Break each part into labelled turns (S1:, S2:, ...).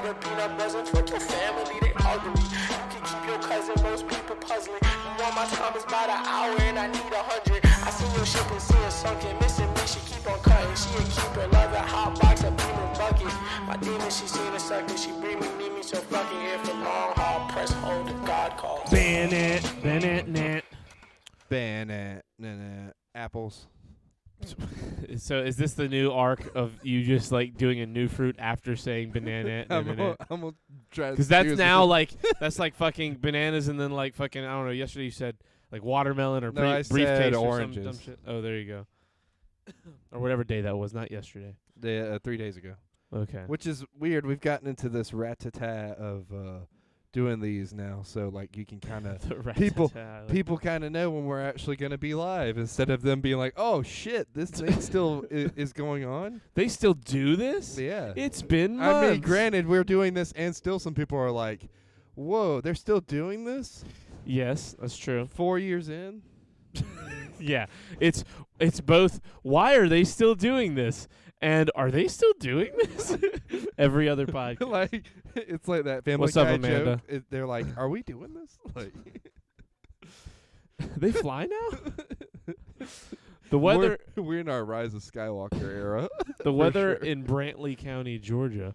S1: a peanut buzzing. Fuck your family, they ugly. You can keep your cousin, most people puzzling. You want my time is about an hour and I need 100. I seen your ship and see it sunken. Missing me, she keep on cutting. She a keeper, love a hot box, a beaming bucket. My demon, she seen a sucker. She bring me, need me, so fucking here for long haul. Press hold if God calls.
S2: Bennett.
S3: Apples.
S2: So is this the new arc of you just like doing a new fruit after saying banana?
S3: I'm gonna try
S2: because that's now like that's like fucking bananas and then like fucking I don't know. Yesterday you said like watermelon or
S3: I
S2: briefcase
S3: said
S2: or
S3: oranges.
S2: some dumb shit. Oh, there you go. Or whatever day that was, not yesterday.
S3: 3 days ago.
S2: Okay.
S3: Which is weird. We've gotten into this rat-a-tat of doing these now, so like you can kind of people kind of know when we're actually going to be live instead of them being like, "Oh shit, this thing still is going on."
S2: They still do this?
S3: Yeah.
S2: It's been months.
S3: I mean, granted, we're doing this, and still some people are like, "Whoa, they're still doing this?"
S2: Yes, that's true.
S3: 4 years in.
S2: Yeah, it's both. Why are they still doing this? And are they still doing this? Every other podcast.
S3: Like it's like that Family
S2: What's up,
S3: Guy
S2: Amanda?
S3: joke. They're like, "Are we doing this?" Like,
S2: they fly now. The weather.
S3: We're in our Rise of Skywalker era.
S2: The weather
S3: sure.
S2: in Brantley County, Georgia,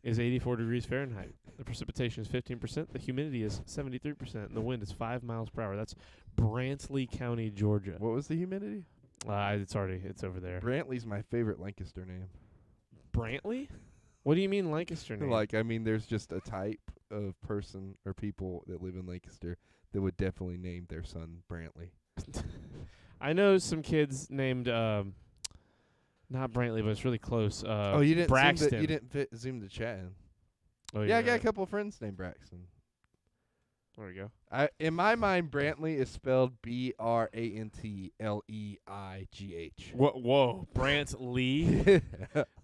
S2: is 84 degrees Fahrenheit. The precipitation is 15%. The humidity is 73%. And the wind is 5 miles per hour. That's Brantley County, Georgia.
S3: What was the humidity?
S2: It's over there.
S3: Brantley's my favorite Lancaster name.
S2: Brantley? What do you mean Lancaster name?
S3: Like, I mean, there's just a type of person or people that live in Lancaster that would definitely name their son Brantley.
S2: I know some kids named, not Brantley, but it's really close.
S3: You didn't
S2: Braxton.
S3: you didn't zoom the chat in.
S2: Oh,
S3: Yeah, I got a couple of friends named Braxton.
S2: There we go.
S3: In my mind, Brantley is spelled Brantleigh.
S2: Whoa, Brantley?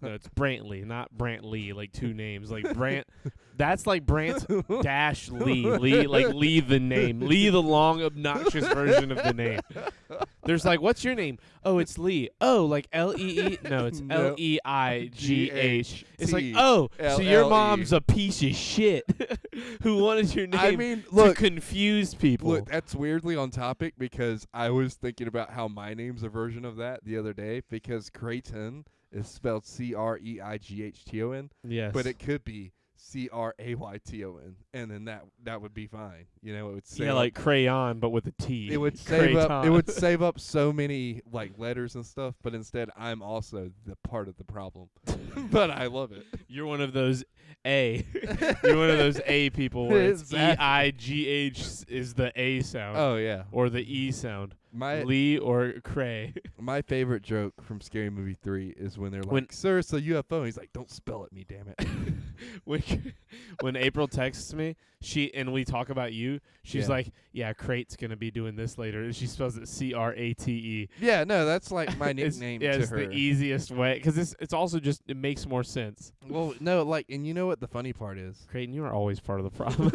S2: No, it's Brantley, not Brantley. Like two names, like Brant. That's like Brant dash Lee. Lee, like Lee the name. Lee the long, obnoxious version of the name. There's like, what's your name? Oh, it's Lee. Oh, like L-E-E? No, it's L-E-I-G-H. It's like, oh, so your mom's a piece of shit who wanted your name
S3: I mean, look,
S2: to confuse people.
S3: Look, that's weirdly on topic because I was thinking about how my name's a version of that the other day because Creighton is spelled Creighton.
S2: Yes.
S3: But it could be Crayton, and then that would be fine. You know, it would save
S2: like crayon, but with a T.
S3: It would save up. It would save up so many like letters and stuff. But instead, I'm also the part of the problem. But I love it.
S2: You're one of those A. You're one of those A people where it's
S3: Exactly.
S2: E-I-G-H is the A sound.
S3: Oh yeah,
S2: Or the E sound.
S3: my
S2: Lee or Cray.
S3: my favorite joke from Scary Movie 3 is when they're like, "Sir, it's a UFO." And he's like, "Don't spell it me, damn it."
S2: when April texts me, and we talk about you, she's
S3: Yeah.
S2: like, "Yeah, Crate's gonna be doing this later," and she spells it C-R-A-T-E.
S3: Yeah, no, that's like my nickname to
S2: it's
S3: her.
S2: the easiest way because it's also just it makes more sense.
S3: Well, no, like, and you know what the funny part is?
S2: Creighton, you are always part of the problem.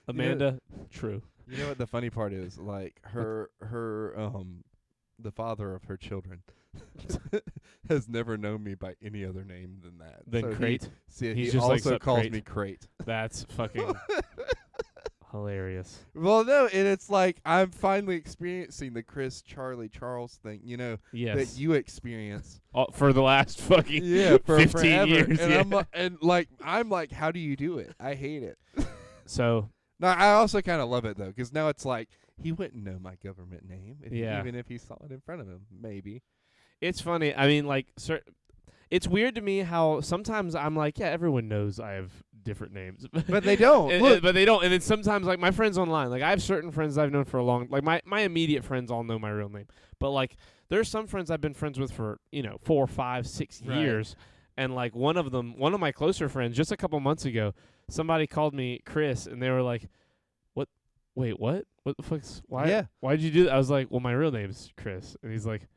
S2: Amanda, true.
S3: You know what the funny part is? Like her the father of her children has never known me by any other name than that.
S2: Then
S3: So
S2: Crate.
S3: He
S2: He's just like,
S3: also
S2: "Sup,
S3: calls
S2: Crate?"
S3: me Crate.
S2: That's fucking hilarious.
S3: Well, no, and it's like I'm finally experiencing the Chris, Charlie, Charles thing, you know,
S2: Yes.
S3: that you experience.
S2: For the last fucking
S3: For
S2: 15
S3: forever.
S2: years.
S3: And
S2: Yeah.
S3: I'm like, how do you do it? I hate it.
S2: So
S3: No, I also kind of love it though, because now it's like he wouldn't know my government name,
S2: Yeah.
S3: even if he saw it in front of him. Maybe.
S2: it's funny. I mean, like, it's weird to me how sometimes I'm like, yeah, everyone knows I have different names,
S3: But they don't.
S2: But they don't. And then sometimes, like, my friends online, like, I have certain friends I've known for a long, like, my immediate friends all know my real name. But like, there's some friends I've been friends with for 4, 5, 6
S3: Right.
S2: years, and like one of my closer friends, just a couple months ago, somebody called me Chris, and they were like, "What? Wait, what? What the fuck's why?
S3: Yeah.
S2: Why'd you do that?" I was like, "Well, my real name's Chris," and he's like,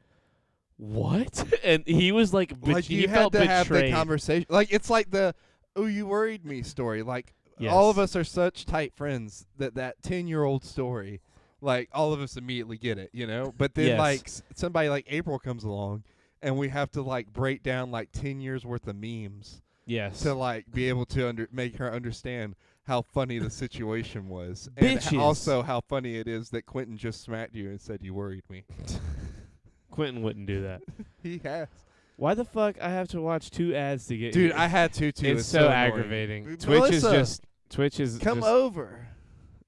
S2: "What?" And he was like,
S3: Like
S2: he
S3: you
S2: felt
S3: had to have the
S2: betrayed.
S3: conversation. Like it's like the "oh, you worried me" story. Like
S2: Yes.
S3: all of us are such tight friends that 10-year-old story, like all of us immediately get it, you know. But then
S2: Yes.
S3: like somebody like April comes along, and we have to like break down like 10 years worth of memes
S2: Yes.
S3: to like be able to make her understand how funny the situation was, and
S2: Bitches.
S3: also how funny it is that Quentin just smacked you and said you worried me.
S2: Quentin wouldn't do that.
S3: He has.
S2: Why the fuck I have to watch 2 ads to get
S3: Dude,
S2: here?
S3: I had to too.
S2: It's so
S3: annoying.
S2: aggravating.
S3: Melissa,
S2: Twitch is
S3: come
S2: just,
S3: over.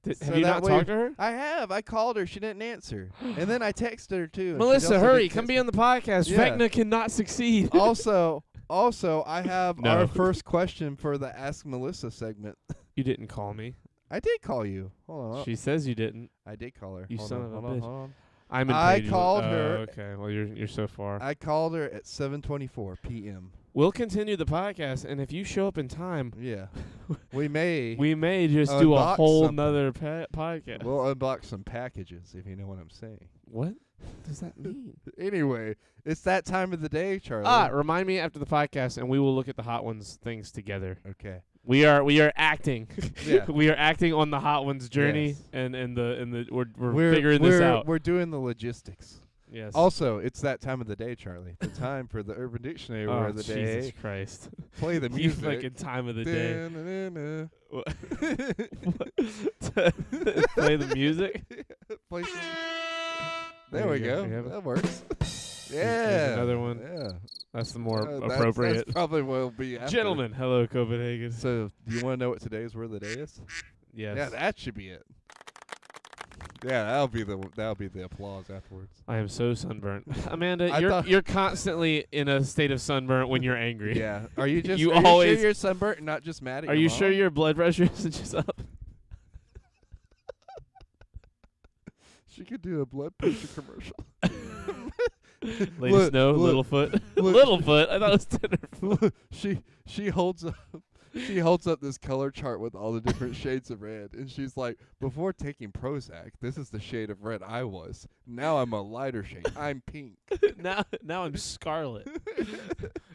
S2: have
S3: So
S2: you
S3: that
S2: not
S3: way-
S2: talked to her?
S3: I have. I called her. She didn't answer. And then I texted her too. and she
S2: Melissa,
S3: also
S2: hurry!
S3: didn't
S2: Come
S3: text
S2: be
S3: me.
S2: on the podcast.
S3: Yeah.
S2: Vecna cannot succeed.
S3: Also, I have
S2: No.
S3: our first question for the Ask Melissa segment.
S2: You didn't call me.
S3: I did call you. Hold on.
S2: She says you didn't.
S3: I did call her.
S2: You
S3: Hold
S2: son
S3: on,
S2: of a
S3: hold on,
S2: bitch.
S3: hold on.
S2: I'm in
S3: I
S2: paid-
S3: called
S2: oh,
S3: her.
S2: Okay, well you're so far.
S3: I called her at 7:24 p.m.
S2: We'll continue the podcast, and if you show up in time,
S3: Yeah. we may
S2: just do a
S3: unbox
S2: whole
S3: something.
S2: nother podcast.
S3: we'll unbox some packages if you know what I'm saying.
S2: What does that mean?
S3: Anyway, it's that time of the day, Charlie.
S2: Remind me after the podcast, and we will look at the Hot Ones things together.
S3: Okay.
S2: We are acting.
S3: Yeah.
S2: We are acting on the Hot Ones journey,
S3: Yes.
S2: and we're figuring this out.
S3: We're doing the logistics.
S2: Yes.
S3: Also, it's that time of the day, Charlie. The time for the Urban Dictionary word of the
S2: Jesus
S3: day.
S2: Christ!
S3: Play the
S2: You
S3: music.
S2: fucking time of the day.
S3: Da-na-na-na.
S2: Play the music.
S3: Play some. There
S2: There
S3: we
S2: you
S3: go.
S2: go. You have it?
S3: That works.
S2: There's
S3: Yeah.
S2: another one.
S3: Yeah.
S2: That's the more
S3: That's
S2: appropriate.
S3: probably what will be after.
S2: Gentlemen, hello Copenhagen.
S3: So, do you want to know what today's word of the day is?
S2: Yes.
S3: Yeah, that should be it. Yeah, that'll be the applause afterwards.
S2: I am so sunburnt. Amanda,
S3: I thought-
S2: you're constantly in a state of sunburnt when you're angry.
S3: Yeah. Are you just?
S2: You
S3: are
S2: always-
S3: you sure you're sunburnt and not just mad at
S2: Are
S3: your
S2: you
S3: mom?
S2: sure your blood pressure isn't just up?
S3: She could do a blood pressure commercial.
S2: Lady
S3: Look,
S2: Snow,
S3: look,
S2: Littlefoot.
S3: look.
S2: Littlefoot. I thought it was Tenderfoot.
S3: she holds up this color chart with all the different shades of red, and she's like, before taking Prozac, this is the shade of red I was. Now I'm a lighter shade. I'm pink.
S2: now I'm scarlet.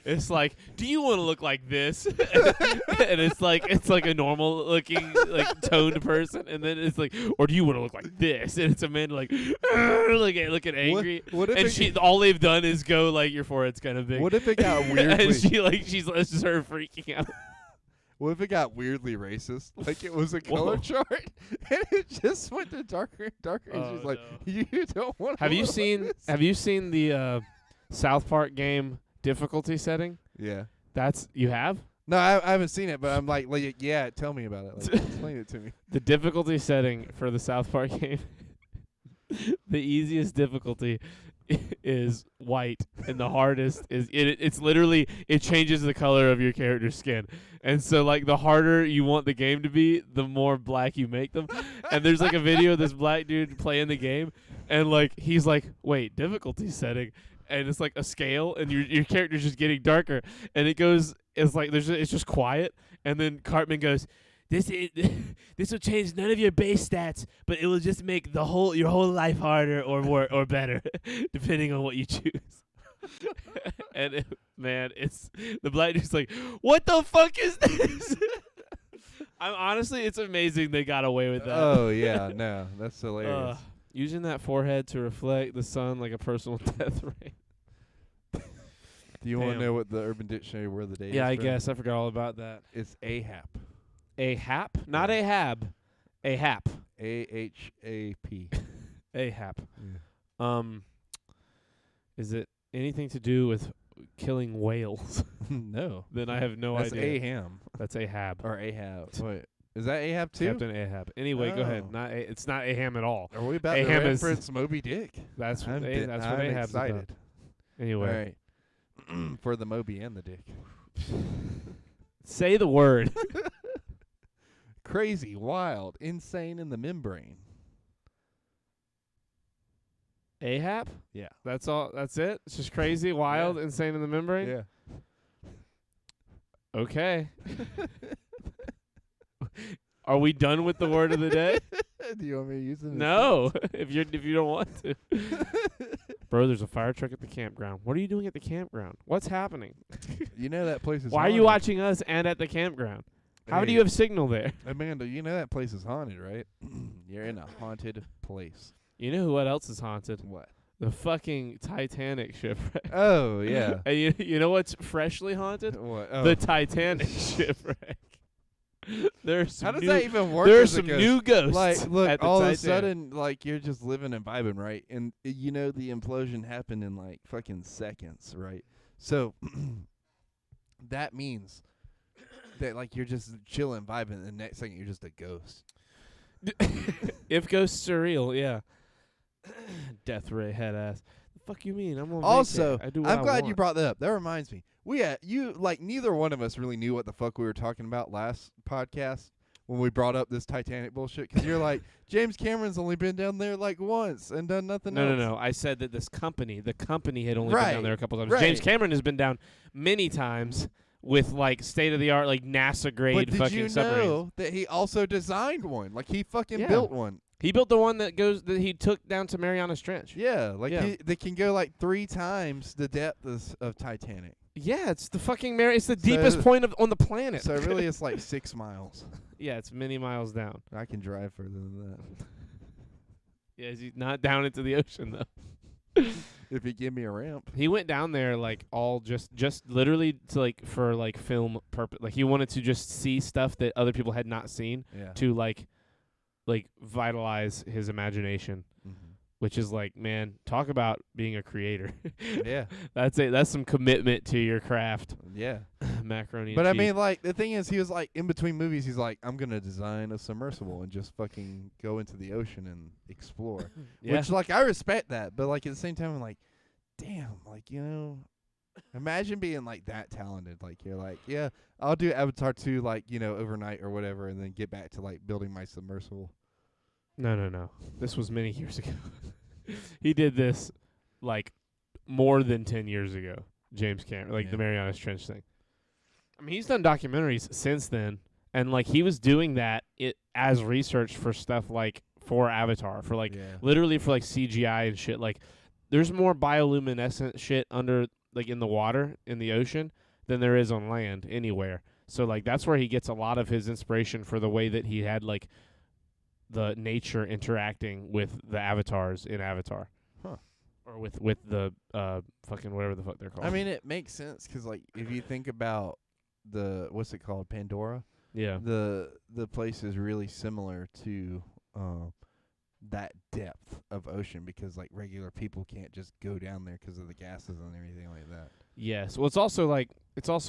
S2: It's like, do you want to look like this? And it's like a normal looking like toned person, and then it's like, or do you want to look like this? And it's Amanda like looking angry.
S3: What if
S2: And
S3: it,
S2: all they've done is go like your forehead's kind of big.
S3: what if it got weirdly?
S2: and she's just her freaking out.
S3: What if it got weirdly racist? Like it was a color
S2: Whoa.
S3: chart, and it just went to darker and darker. And she's
S2: Oh,
S3: like,
S2: no.
S3: "You don't want."
S2: Have you seen the South Park game difficulty setting?
S3: Yeah.
S2: You have?
S3: No, I haven't seen it, but I'm like, yeah, tell me about it. Like, explain it to me.
S2: The difficulty setting for the South Park game, the easiest difficulty is white, and the hardest is it's literally it changes the color of your character's skin. And so like the harder you want the game to be, the more black you make them. And there's like a video of this black dude playing the game, and like he's like, wait, difficulty setting, and it's like a scale, and your character's just getting darker, and it's like it's just quiet, and then Cartman goes, This will change none of your base stats, but it will just make your whole life harder or better, depending on what you choose. And it's the black dude's like, what the fuck is this? Honestly, it's amazing they got away with that.
S3: Oh yeah, no, that's hilarious.
S2: Using that forehead to reflect the sun like a personal death ray.
S3: Do you want to
S2: Damn.
S3: know what the Urban Dictionary word of the day is?
S2: Yeah, I
S3: bro?
S2: guess I forgot all about that.
S3: It's AHAP.
S2: Ahap, not Ahab. Ahap.
S3: AHAP.
S2: Ahap.
S3: Yeah.
S2: Is it anything to do with killing whales?
S3: No.
S2: Then I have no
S3: That's
S2: idea.
S3: Aham
S2: That's Ahab.
S3: or Ahab. Wait, is that Ahab too?
S2: Captain Ahab. Anyway, go ahead.
S3: Oh.
S2: It's not Aham at all.
S3: Are we about
S2: Ahab
S3: to
S2: is-
S3: reference Moby Dick?
S2: That's
S3: I'm
S2: that's what Ahab's
S3: excited.
S2: about. Anyway,
S3: All right. For the Moby and the Dick.
S2: say the word.
S3: Crazy, wild, insane in the membrane.
S2: Ahab?
S3: Yeah.
S2: That's all. That's it. It's just crazy, wild,
S3: Yeah.
S2: insane in the membrane.
S3: Yeah.
S2: Okay. Are we done with the word of the day?
S3: Do you want me to use it?
S2: No, if you don't want to. Bro, there's a fire truck at the campground. What are you doing at the campground? What's happening?
S3: You know that place is
S2: Why are you
S3: haunted.
S2: watching us and at the campground? How do
S3: Hey,
S2: you have signal there?
S3: Amanda, you know that place is haunted, right? You're in a haunted place.
S2: You know what else is haunted?
S3: What?
S2: The fucking Titanic shipwreck.
S3: Oh yeah.
S2: And you know what's freshly haunted?
S3: What? Oh.
S2: The Titanic shipwreck. There's
S3: How does that even work?
S2: There's some new ghosts.
S3: Like, look,
S2: at the
S3: all
S2: Titanic.
S3: of a sudden, like you're just living and vibing, right? And you know the implosion happened in like fucking seconds, right? So that means that like you're just chilling, vibing, and the next second you're just a ghost.
S2: If ghosts are real, yeah. Death ray head ass. The fuck you mean? I'm on
S3: Also,
S2: vacay. I do what
S3: I'm
S2: I
S3: glad
S2: want.
S3: you brought that up. That reminds me. You like neither one of us really knew what the fuck we were talking about last podcast when we brought up this Titanic bullshit. Because you're like, James Cameron's only been down there like once and done nothing else.
S2: No. I said that the company had only
S3: Right,
S2: been down there a couple times.
S3: right.
S2: James Cameron has been down many times with like state of the art, like NASA grade
S3: But did
S2: fucking
S3: you
S2: submarines.
S3: know that he also designed one? Like he fucking
S2: Yeah.
S3: built one.
S2: He built the one that he took down to Marianas Trench.
S3: Yeah, like
S2: Yeah.
S3: they can go like 3 times the depth of Titanic.
S2: Yeah, it's the fucking it's the deepest point on the planet.
S3: So really, it's like 6 miles.
S2: Yeah, it's many miles down.
S3: I can drive further than that
S2: Yeah, he's not down into the ocean though.
S3: if you give me a ramp.
S2: He went down there like all just literally to like for like film purpose. Like he wanted to just see stuff that other people had not seen
S3: Yeah.
S2: to like vitalize his imagination, which is like, man, talk about being a creator.
S3: Yeah.
S2: That's some commitment to your craft.
S3: Yeah.
S2: Macaroni.
S3: But
S2: and
S3: I
S2: cheese.
S3: mean, like the thing is, he was like in between movies. He's like, I'm gonna design a submersible and just fucking go into the ocean and explore.
S2: yeah.
S3: Which like I respect that, but like at the same time, I'm like, damn, like imagine being like that talented. Like you're like, yeah, I'll do Avatar 2 like overnight or whatever, and then get back to like building my submersible.
S2: No. This was many years ago. He did this like more than 10 years ago. James Cameron, like the Marianas Trench thing. I mean, he's done documentaries since then, and like he was doing that as research for stuff like for Avatar, for like literally for like CGI and shit. Like, there's more bioluminescent shit under like in the water in the ocean than there is on land anywhere. So like that's where he gets a lot of his inspiration for the way that he had like the nature interacting with the avatars in Avatar.
S3: Huh.
S2: Or with the fucking whatever the fuck they're called.
S3: I mean, it makes sense 'cause like if you think about the what's it called, Pandora,
S2: yeah.
S3: the place is really similar to that depth of ocean because like regular people can't just go down there 'cause of the gases and everything like that.
S2: Yes. Well, it's also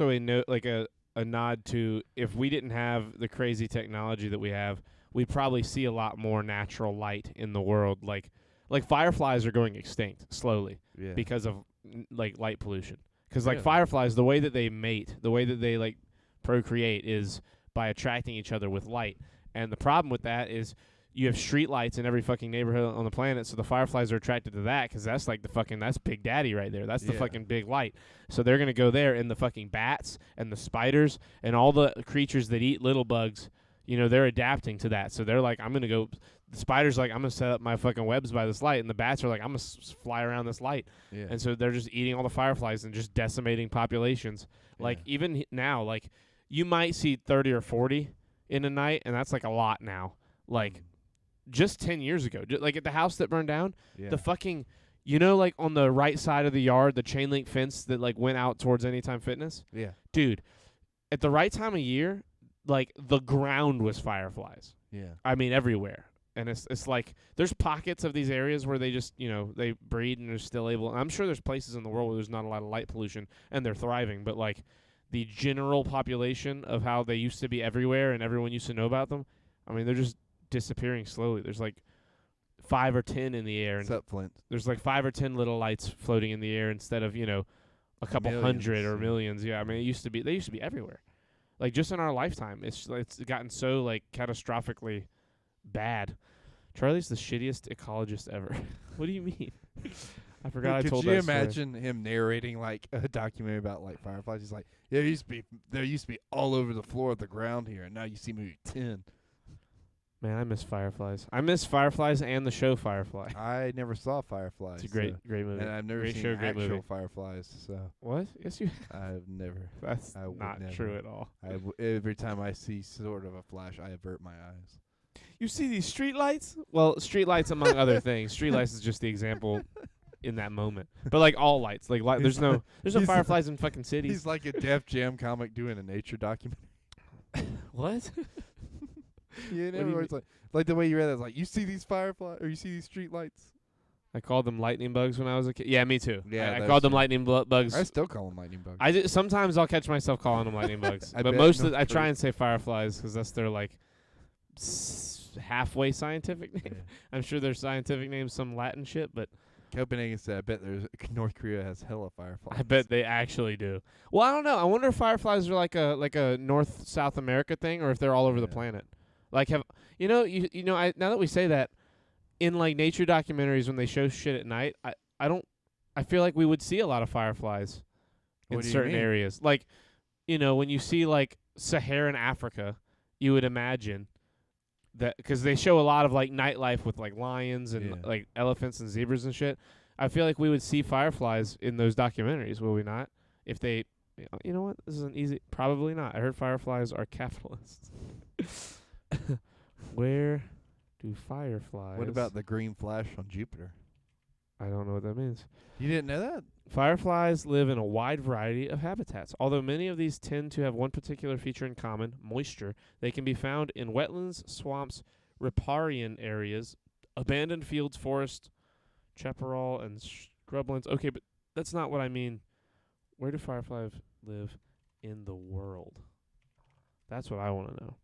S2: a note, like a nod to, if we didn't have the crazy technology that we have, we'd probably see a lot more natural light in the world. Like fireflies are going extinct slowly because of like light pollution. Because like fireflies, the way that they mate, the way that they like procreate is by attracting each other with light. And the problem with that is you have street lights in every fucking neighborhood on the planet, so the fireflies are attracted to that because that's like that's Big Daddy right there. That's the fucking big light. So they're gonna go there, and the fucking bats and the spiders and all the creatures that eat little bugs, they're adapting to that. So they're like, I'm gonna go. The spider's like, I'm gonna set up my fucking webs by this light, and the bats are like, I'm gonna fly around this light.
S3: Yeah.
S2: And so they're just eating all the fireflies and just decimating populations. Like even now, like you might see 30 or 40 in a night, and that's like a lot now. Like. Just 10 years ago, like at the house that burned down, the fucking, like on the right side of the yard, the chain link fence that like went out towards Anytime Fitness.
S3: Yeah.
S2: Dude, at the right time of year, like the ground was fireflies.
S3: Yeah.
S2: I mean, everywhere. And it's like there's pockets of these areas where they just, they breed and they're still able. I'm sure there's places in the world where there's not a lot of light pollution and they're thriving, but like the general population of how they used to be everywhere and everyone used to know about them, I mean, they're just disappearing slowly. There's like 5 or 10 in the air, and
S3: Flint.
S2: there's like 5 or 10 little lights floating in the air instead of a couple hundred or millions. Yeah, I mean, they used to be everywhere. Like just in our lifetime, it's gotten so like catastrophically bad. Charlie's the shittiest ecologist ever. What do you mean? I forgot I told that
S3: Could you
S2: story.
S3: imagine him narrating like a documentary about like fireflies? He's like, yeah, there used to be all over the floor of the ground here, and now you see maybe 10.
S2: Man, I miss Fireflies. I miss Fireflies and the show Firefly.
S3: I never saw Fireflies.
S2: It's a great movie.
S3: And I've never
S2: great
S3: seen
S2: show, great
S3: actual
S2: movie.
S3: Fireflies. So
S2: What? Yes, you.
S3: I've never.
S2: That's
S3: I would
S2: not
S3: never.
S2: true at all.
S3: Every time I see sort of a flash, I avert my eyes.
S2: You see these street lights? Well, street lights among other things. Street lights is just the example in that moment. But like all lights, like there's no fireflies in fucking cities.
S3: He's like a Def Jam comic doing a nature documentary.
S2: What?
S3: You know, where it's like the way you read it, it's like you see these fireflies or you see these street lights.
S2: I called them lightning bugs when I was a kid. Yeah, me too.
S3: Yeah,
S2: I called them lightning bugs.
S3: I still call them lightning bugs.
S2: Sometimes I'll catch myself calling them lightning bugs, but I try and say fireflies because that's their like halfway scientific name.
S3: Yeah.
S2: I'm sure their scientific name's some Latin shit, but
S3: Copenhagen said, I bet North Korea has hella fireflies.
S2: I bet they actually do. Well, I don't know. I wonder if fireflies are like a North South America thing, or if they're all over the planet. Like now that we say that, in like nature documentaries when they show shit at night, I feel like we would see a lot of fireflies in certain areas. Like, when you see like Saharan Africa, you would imagine that because they show a lot of like nightlife with like lions and like elephants and zebras and shit. I feel like we would see fireflies in those documentaries, will we not? If they, you know what? This is an easy. Probably not. I heard fireflies are capitalists. Where do fireflies?
S3: What about the green flash on Jupiter?
S2: I don't know what that means.
S3: You didn't know that?
S2: Fireflies live in a wide variety of habitats. Although many of these tend to have one particular feature in common, moisture, they can be found in wetlands, swamps, riparian areas, abandoned fields, forest, chaparral, and scrublands. Okay, but that's not what I mean. Where do fireflies live in the world? That's what I want to know.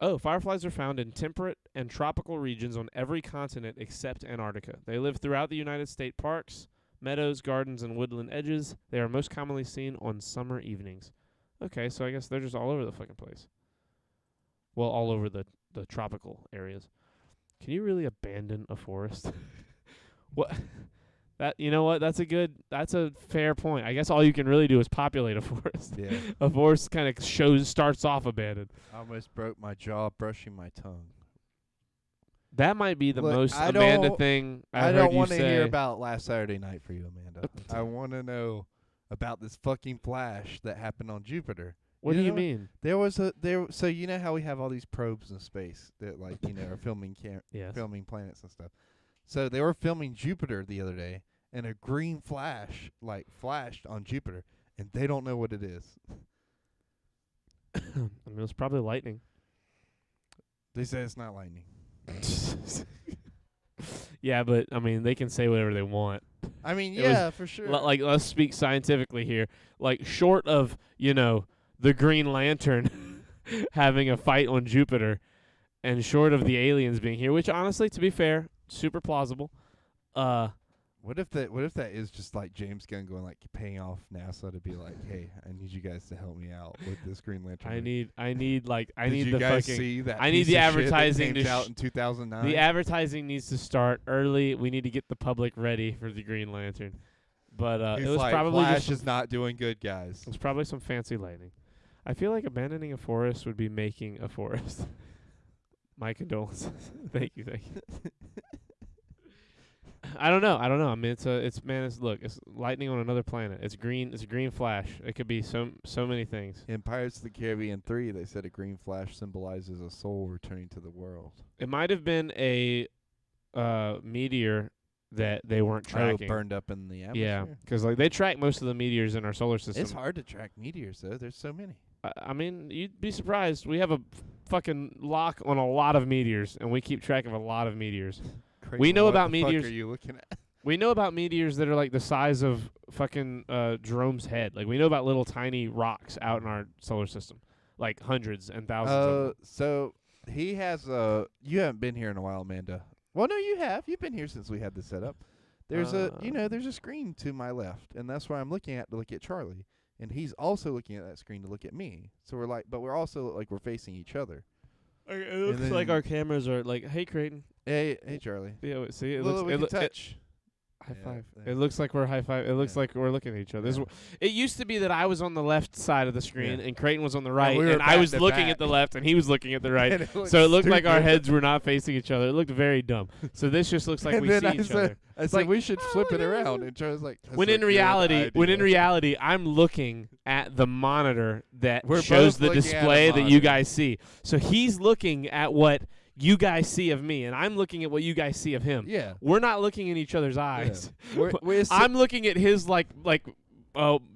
S2: Oh, fireflies are found in temperate and tropical regions on every continent except Antarctica. They live throughout the United States parks, meadows, gardens, and woodland edges. They are most commonly seen on summer evenings. Okay, so I guess they're just all over the fucking place. Well, all over the tropical areas. Can you really abandon a forest? What? You know what? That's a fair point. I guess all you can really do is populate a forest.
S3: Yeah.
S2: A forest kind of starts off abandoned.
S3: I almost broke my jaw brushing my tongue.
S2: That might be the most Amanda thing I heard you say.
S3: I don't want to hear about last Saturday night for you, Amanda. I want to know about this fucking flash that happened on Jupiter.
S2: What do you mean?
S3: So you know how we have all these probes in space that are filming filming planets and stuff. So they were filming Jupiter the other day, and a green flash flashed on Jupiter, and they don't know what it is.
S2: I mean, it was probably lightning.
S3: They say it's not lightning.
S2: Yeah, but I mean, they can say whatever they want.
S3: I mean, for sure.
S2: Let's speak scientifically here. Like, short of the Green Lantern having a fight on Jupiter, and short of the aliens being here, which honestly, to be fair, super plausible.
S3: What if that is just like James Gunn going paying off NASA to be like, hey, I need you guys to help me out with this Green Lantern.
S2: I need
S3: Did you guys see that?
S2: I need the advertising
S3: to out in 2009.
S2: The advertising needs to start early. We need to get the public ready for the Green Lantern. But it was probably
S3: Flash is not doing good, guys.
S2: It was probably some fancy lighting. I feel like abandoning a forest would be making a forest. My condolences. Thank you. I don't know. I mean, it's lightning on another planet. It's green. It's a green flash. It could be so many things.
S3: In Pirates of the Caribbean 3, they said a green flash symbolizes a soul returning to the world.
S2: It might have been a meteor that they weren't tracking.
S3: Burned up in the atmosphere.
S2: Yeah, because they track most of the meteors in our solar system.
S3: It's hard to track meteors, though. There's so many.
S2: I mean, you'd be surprised. We have a fucking lock on a lot of meteors, and we keep track of a lot of meteors. We know about meteors.
S3: What are you looking at?
S2: We know about meteors that are like the size of fucking Jerome's head. Like, we know about little tiny rocks out in our solar system, like hundreds and thousands of them.
S3: So he has you haven't been here in a while, Amanda. Well, no, you have. You've been here since we had this set up. There's there's a screen to my left, and that's where I'm looking at to look at Charlie, and he's also looking at that screen to look at me. So we're also we're facing each other.
S2: It looks like our cameras are like, hey, Creighton.
S3: Hey, Charlie.
S2: Yeah, see, it
S3: Look,
S2: looks.
S3: we can touch.
S2: High five. It looks like we're high five. It looks like we're looking at each other. It used to be that I was on the left side of the screen and Creighton was on the right, and I was looking at the left and he was looking at the right. So it looked like our heads were not facing each other. It looked very dumb. So this just looks like we see each other.
S3: I said we should flip it around, and Charlie's like,
S2: when in reality, I'm looking at the monitor that shows the display that you guys see. So he's looking at what you guys see of me, and I'm looking at what you guys see of him.
S3: Yeah.
S2: We're not looking in each other's eyes.
S3: Yeah.
S2: I'm looking at his like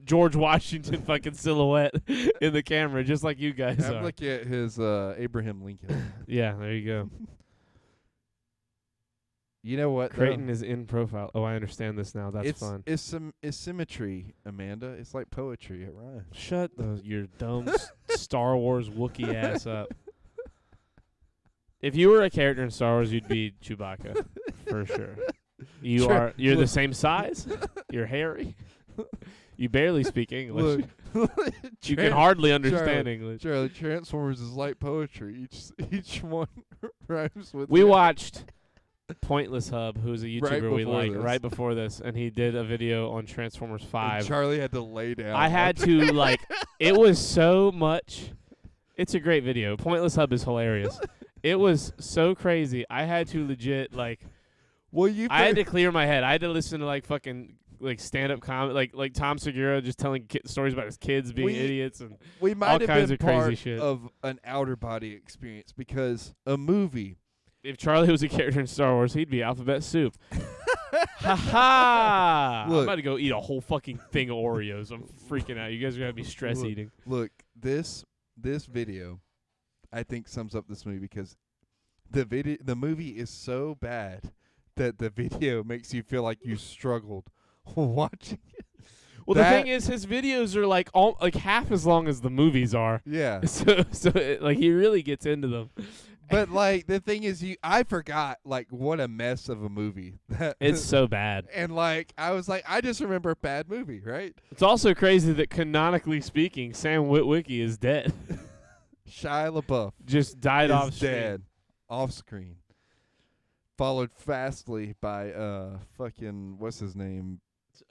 S2: George Washington fucking silhouette in the camera, just like you guys are.
S3: I'm looking at his Abraham Lincoln.
S2: Yeah, there you go.
S3: You know what?
S2: Creighton is in profile. Oh, I understand this now. That's fun.
S3: It's some symmetry, Amanda. It's like poetry. It rhymes.
S2: Shut your dumb Star Wars Wookiee ass up. If you were a character in Star Wars, you'd be Chewbacca, for sure. You're the same size. You're hairy. You barely speak English. You can hardly understand English.
S3: Charlie, Transformers is like poetry. Each one rhymes with.
S2: We watched Pointless Hub, who's a YouTuber we like,
S3: this.
S2: right before this, and he did a video on Transformers 5.
S3: And Charlie had to lay down.
S2: I had to, like, it was so much. It's a great video. Pointless Hub is hilarious. It was so crazy. I had to legit, like, I had to clear my head. I had to listen to, like, fucking, like, stand-up comedy, like Tom Segura just telling stories about his kids being idiots and
S3: we might
S2: all
S3: have
S2: kinds
S3: been
S2: of crazy
S3: part
S2: shit.
S3: of an outer body experience because a movie.
S2: If Charlie was a character in Star Wars, he'd be Alphabet Soup. Ha ha! I'm about to go eat a whole fucking thing of Oreos. I'm freaking out. You guys are going to be stress eating.
S3: Look, this video, I think, sums up this movie because the movie is so bad that the video makes you feel like you struggled watching it.
S2: Well, the thing is, his videos are like half as long as the movies are.
S3: Yeah.
S2: So he really gets into them.
S3: But like the thing is, I forgot like what a mess of a movie that
S2: it's so bad.
S3: And like I was like, I just remember a bad movie, right?
S2: It's also crazy that canonically speaking, Sam Witwicky is dead.
S3: Shia LaBeouf
S2: just died off screen.
S3: Dead off screen. Followed fastly by fucking what's his name?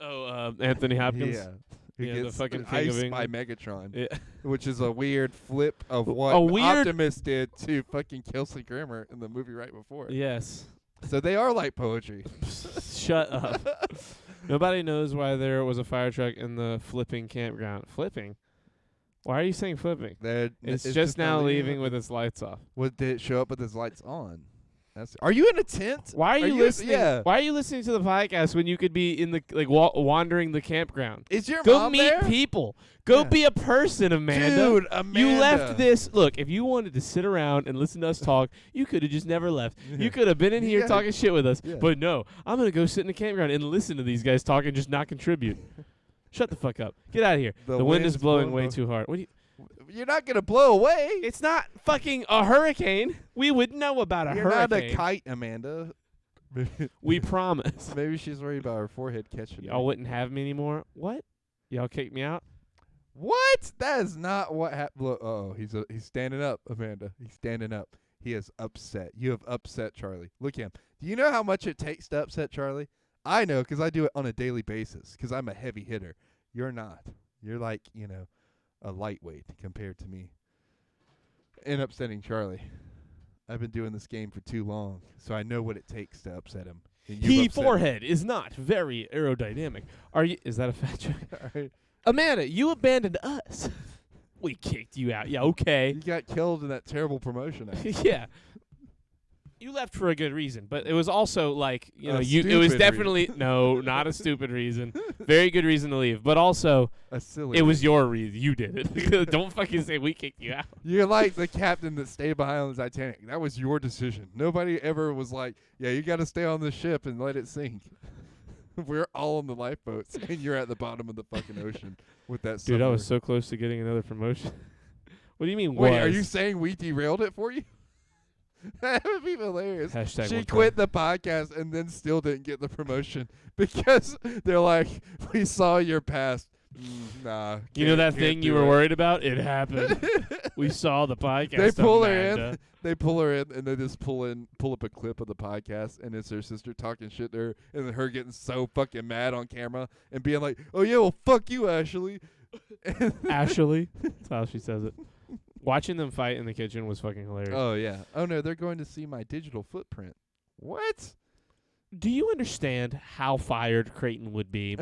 S2: Anthony Hopkins.
S3: Yeah.
S2: The fucking King
S3: iced
S2: of
S3: by
S2: England.
S3: Megatron, which is a weird flip of what Optimus did to fucking Kelsey Grammer in the movie right before.
S2: Yes.
S3: So they are like poetry.
S2: Shut up. Nobody knows why there was a fire truck in the flipping campground. Flipping? Why are you saying flipping? It's just now leaving with its lights off.
S3: Did it show up with its lights on? Are you in a tent?
S2: Why are you listening? Yeah. Why are you listening to the podcast when you could be in the wandering the campground?
S3: Is your
S2: Go
S3: mom
S2: meet
S3: there?
S2: people. Go be a person, Amanda.
S3: Dude, Amanda.
S2: You left this. Look, if you wanted to sit around and listen to us talk, you could have just never left. You could have been in here talking shit with us. Yeah. But no, I'm gonna go sit in the campground and listen to these guys talk and just not contribute. Shut the fuck up. Get out of here. The wind is blowing way too hard. What do you?
S3: You're not going to blow away.
S2: It's not fucking a hurricane. We would know about a hurricane.
S3: You're not a kite, Amanda.
S2: We promise.
S3: Maybe she's worried about her forehead catching.
S2: Y'all wouldn't have me anymore? What? Y'all kicked me out?
S3: What? That is not what happened. Oh, he's standing up, Amanda. He's standing up. He is upset. You have upset Charlie. Look at him. Do you know how much it takes to upset Charlie? I know because I do it on a daily basis because I'm a heavy hitter. You're not. You're like, a lightweight compared to me. And upsetting Charlie. I've been doing this game for too long, so I know what it takes to upset him.
S2: Forehead is not very aerodynamic. Is that a fat joke?
S3: Right.
S2: Amanda, you abandoned us. We kicked you out. Yeah, okay.
S3: You got killed in that terrible promotion.
S2: Yeah. You left for a good reason, but it was also like, it was definitely not a stupid reason. Very good reason to leave, but also
S3: a silly.
S2: It was your reason. You did it. Don't fucking say we kicked you out.
S3: You're like the captain that stayed behind on the Titanic. That was your decision. Nobody ever was like, yeah, you got to stay on the ship and let it sink. We're all on the lifeboats, and you're at the bottom of the fucking ocean with that.
S2: Dude, I was so close to getting another promotion. What do you mean?
S3: Wait, are you saying we derailed it for you? That would be hilarious. She quit the podcast and then still didn't get the promotion because they're like, we saw your past. Nah.
S2: You know that thing you were worried about? It happened. We saw the podcast.
S3: They pull her in. They pull her in and they just pull up a clip of the podcast and it's her sister talking shit to her and then her getting so fucking mad on camera and being like, oh yeah, well fuck you, Ashley.
S2: Ashley? That's how she says it. Watching them fight in the kitchen was fucking hilarious.
S3: Oh, yeah. Oh, no, they're going to see my digital footprint. What?
S2: Do you understand how fired Creighton would be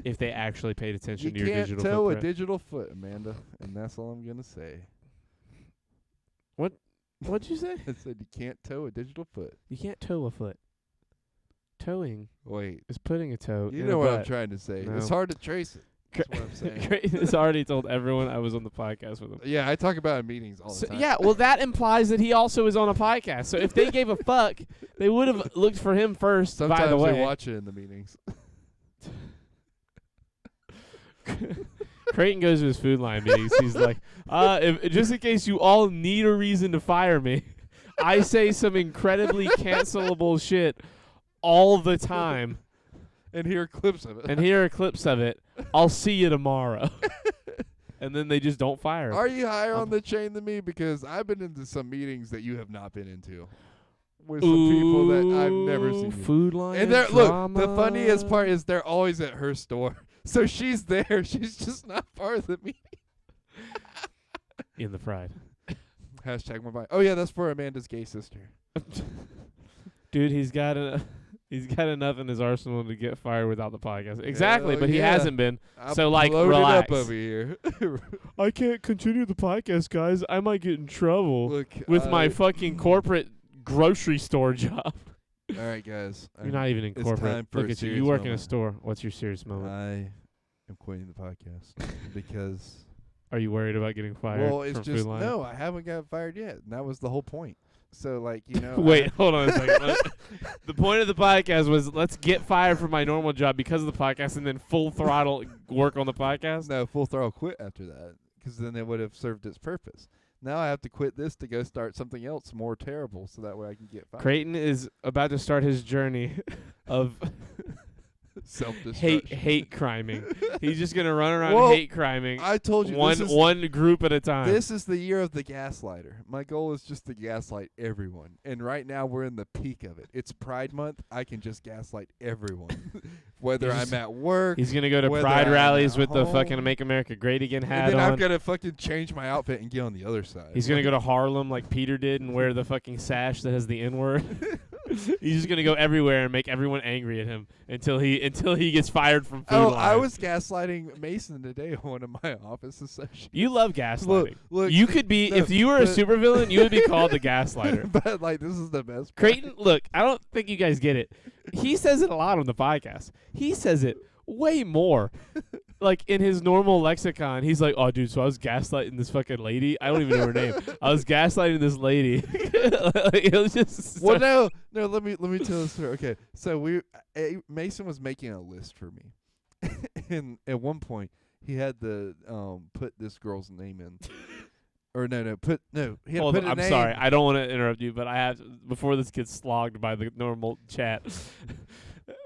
S2: if they actually paid attention to your digital footprint?
S3: You can't tell a digital foot, Amanda, and that's all I'm going to say.
S2: What? What'd you say?
S3: I said you can't tow a digital foot.
S2: You can't toe a foot. Towing
S3: Wait.
S2: is putting a toe
S3: You
S2: in
S3: know
S2: a
S3: what
S2: butt.
S3: I'm trying to say.
S2: No.
S3: It's hard to trace it. That's what I'm saying.
S2: Creighton has already told everyone I was on the podcast with him.
S3: Yeah, I talk about it in meetings all the time.
S2: Yeah, well, that implies that he also is on a podcast. So if they gave a fuck, they would have looked for him first.
S3: Sometimes
S2: by the way,
S3: we watch it in the meetings.
S2: Creighton goes to his Food Line meetings. He's like, just in case you all need a reason to fire me, I say some incredibly cancelable shit all the time.
S3: And here are clips of it.
S2: And here are clips of it. I'll see you tomorrow. And then they just don't fire him.
S3: Are you higher on the chain than me? Because I've been into some meetings that you have not been into. With some people that I've never seen.
S2: Food Line
S3: And look, the funniest part is they're always at her store. So she's there. She's just not part of the meeting.
S2: In the pride.
S3: Hashtag my bike. Oh, yeah, that's for Amanda's gay sister.
S2: Dude, he's got enough in his arsenal to get fired without the podcast. Exactly, but he
S3: yeah.
S2: hasn't been.
S3: I'm
S2: So, like,
S3: loaded
S2: relax.
S3: up over here.
S2: I can't continue the podcast, guys. I might get in trouble
S3: Look,
S2: with my fucking corporate grocery store job.
S3: All right, guys.
S2: You're not even in
S3: it's
S2: corporate.
S3: time for
S2: Look
S3: a
S2: at you. You
S3: serious
S2: work in a
S3: moment.
S2: store. What's your serious moment?
S3: I am quitting the podcast because.
S2: Are you worried about getting fired?
S3: Well, it's
S2: from
S3: just
S2: Food Line?
S3: no. I haven't got fired yet, and that was the whole point. So, like, you know.
S2: Wait, hold on a second. The point of the podcast was let's get fired from my normal job because of the podcast, and then full throttle work on the podcast.
S3: No, full throttle quit after that, because then it would have served its purpose. Now I have to quit this to go start something else more terrible, so that way I can get fired.
S2: Creighton is about to start his journey of
S3: Self-destruction.
S2: hate criming. He's just gonna run around
S3: Well,
S2: hate criming.
S3: I told you
S2: one group at a time.
S3: This is the year of the gaslighter. My goal is just to gaslight everyone. And right now we're in the peak of it. It's Pride Month. I can just gaslight everyone. Whether I'm at work.
S2: He's going to go to
S3: whether
S2: pride
S3: I'm
S2: rallies
S3: at
S2: with the
S3: home.
S2: fucking Make America Great Again hat
S3: And then
S2: on.
S3: I'm going to fucking change my outfit and get on the other side.
S2: He's going to go to Harlem like Peter did and wear the fucking sash that has the N-word. He's just going to go everywhere and make everyone angry at him until he gets fired from Food Line.
S3: I was gaslighting Mason today, one of my office associates.
S2: You love gaslighting.
S3: Look,
S2: you could be,
S3: no,
S2: if you were a
S3: but-
S2: supervillain, you would be called the gaslighter.
S3: But, like, this is the best part.
S2: Creighton, look, I don't think you guys get it. He says it a lot on the podcast. He says it way more. Like, in his normal lexicon, he's like, oh, dude, so I was gaslighting this fucking lady. I don't even know her name. I was gaslighting this lady. It was just
S3: Well, no, let me tell this story. Okay, so Mason was making a list for me. And at one point, he had to put this girl's name in. Or he had
S2: Hold
S3: to put
S2: on,
S3: a
S2: I'm
S3: name.
S2: sorry. I don't want to interrupt you, but I have before this gets slogged by the normal chat.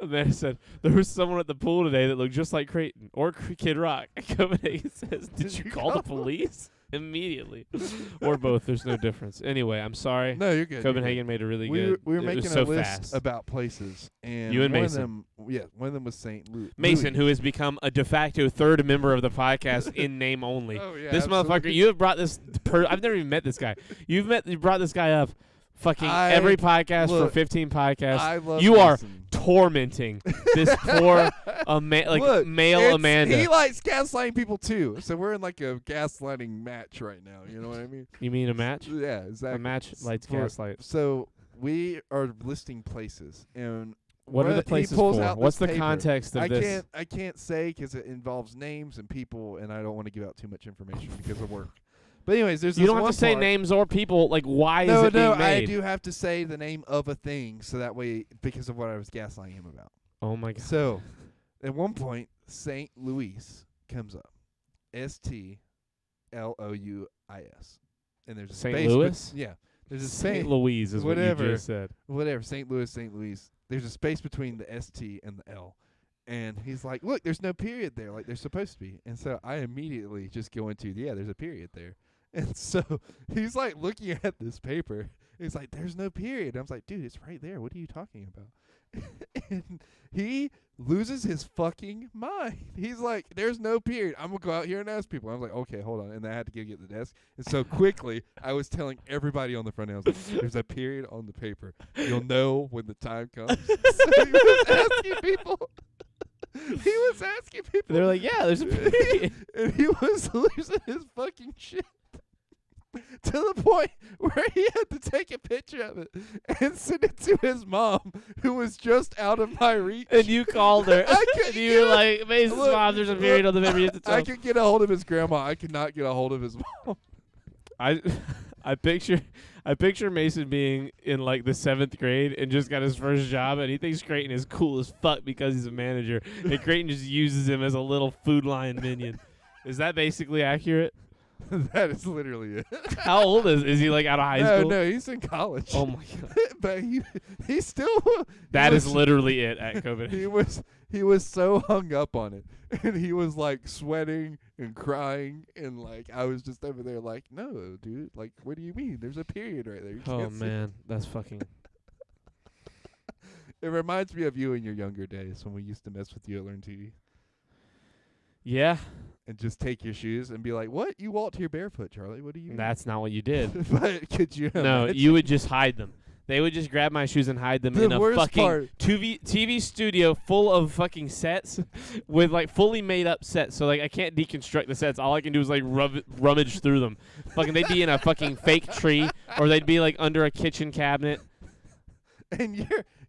S2: They said there was someone at the pool today that looked just like Creighton or Kid Rock. Copenhagen says, "Did you call the police?" Immediately, or both. There's no difference. Anyway, I'm sorry.
S3: No, you're good.
S2: Copenhagen made a really
S3: We
S2: good.
S3: were
S2: it was
S3: making
S2: so
S3: a list
S2: fast.
S3: about places, and
S2: You and
S3: one
S2: Mason.
S3: of them, one of them was St. Louis.
S2: Mason, who has become a de facto third member of the podcast in name only.
S3: Oh, yeah,
S2: This
S3: absolutely.
S2: motherfucker, you have brought this. I've never even met this guy. You brought this guy up, fucking
S3: I-
S2: every podcast for
S3: look,
S2: 15 podcasts.
S3: I love
S2: You are
S3: Mason.
S2: tormenting this poor
S3: Look,
S2: male
S3: it's-
S2: Amanda.
S3: He likes gaslighting people too, so we're in like a gaslighting match right now. You know what I mean?
S2: You mean a match?
S3: Yeah, exactly.
S2: A match lights
S3: For-
S2: gaslight.
S3: So we are listing places, and
S2: What are the
S3: he
S2: places
S3: pulls
S2: for?
S3: out
S2: What's
S3: this
S2: the
S3: paper.
S2: context of this?
S3: I can't say because it involves names and people, and I don't want to give out too much information because of work. But anyways, there's
S2: You
S3: this
S2: don't have
S3: one
S2: to say
S3: part-
S2: names or people. Like, why
S3: No,
S2: is it being
S3: I
S2: made?
S3: do have to say the name of a thing, so that way, because of what I was gaslighting him about.
S2: Oh my god.
S3: So, at one point, St. Louis comes up, STLOUIS, and there's a
S2: St.
S3: space.
S2: Louis?
S3: Yeah, there's a
S2: St.
S3: space.
S2: Louise is
S3: whatever.
S2: what you just said.
S3: Whatever, St. Louis. There's a space between the ST and the L. And he's like, look, there's no period there like there's supposed to be. And so I immediately just go into, yeah, there's a period there. And so he's like looking at this paper. He's like, there's no period. I was like, dude, it's right there. What are you talking about? And he loses his fucking mind. He's like, there's no period. I'm going to go out here and ask people. I was like, okay, hold on. And I had to go get the desk. And so quickly, I was telling everybody on the front end, I was like, there's a period on the paper. You'll know when the time comes. So he was asking people. He was asking people.
S2: They're like, yeah, there's a period.
S3: And he was losing his fucking shit. To the point where he had to take a picture of it and send it to his mom, who was just out of my reach.
S2: And you called her. And you were like, Mason's mom, there's a period on the memory.
S3: I could get a hold of his grandma. I could not get a hold of his mom.
S2: I picture Mason being in like the 7th grade and just got his first job, and he thinks Creighton is cool as fuck because he's a manager, and Creighton just uses him as a little Food Lion minion. Is that basically accurate?
S3: That is literally it.
S2: How old is he? Like out of high school?
S3: No, he's in college.
S2: Oh my god!
S3: But he still.
S2: That is literally it at Copenhagen.
S3: He was so hung up on it, and he was like sweating and crying, and like I was just over there like, no, dude, like what do you mean? There's a period right there. You
S2: Oh
S3: can't see.
S2: man, that's fucking.
S3: It reminds me of you in your younger days when we used to mess with you at Learn TV.
S2: Yeah.
S3: And just take your shoes and be like, "What? You walked here barefoot, Charlie? What do you?"
S2: That's not what you did.
S3: But could you?
S2: No,
S3: imagine?
S2: you would just hide them. They would just grab my shoes and hide them in a fucking TV studio full of fucking sets with like fully made up sets. So like I can't deconstruct the sets. All I can do is like rummage through them. Fucking they'd be in a fucking fake tree, or they'd be like under a kitchen cabinet.
S3: And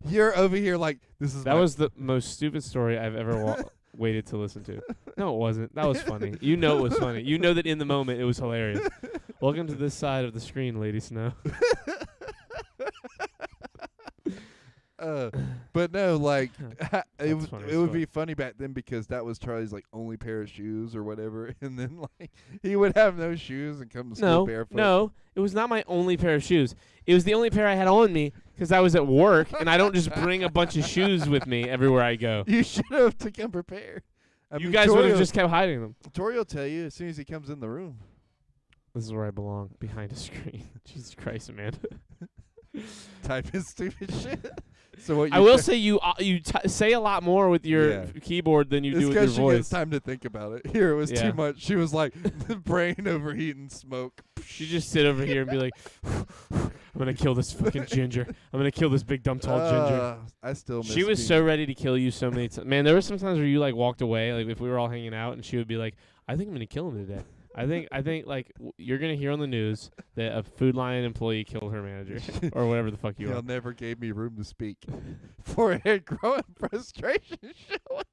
S3: you're over here like this is.
S2: That was the most stupid story I've ever waited to listen to. No, it wasn't. That was funny. You know it was funny. You know that in the moment it was hilarious. Welcome to this side of the screen, Lady Snow.
S3: But no, like it would
S2: be
S3: be funny back then because that was Charlie's like only pair of shoes or whatever, and then like he would have no shoes and come to school barefoot.
S2: No, it was not my only pair of shoes. It was the only pair I had on me because I was at work, and I don't just bring a bunch of shoes with me everywhere I go.
S3: You should have to come prepared.
S2: You guys would have just kept hiding them.
S3: Tori will tell you as soon as he comes in the room.
S2: This is where I belong, behind a screen. Jesus Christ, Amanda.
S3: Type his stupid shit. So what?
S2: I will say you say a lot more with your keyboard than you do with your voice.
S3: It's because she gets time to think about it. Here, it was too much. She was like, the brain overheating, smoke.
S2: You just sit over here and be like, I'm going to kill this fucking ginger. I'm going to kill this big, dumb, tall ginger.
S3: I still miss
S2: She was so ready to kill you so many times. Man, there were some times where you like walked away, like if we were all hanging out, and she would be like, I think I'm going to kill him today. I think like you're gonna hear on the news that a Food Lion employee killed her manager or whatever the fuck you are.
S3: Y'all never gave me room to speak. Forehead growing, frustration showing.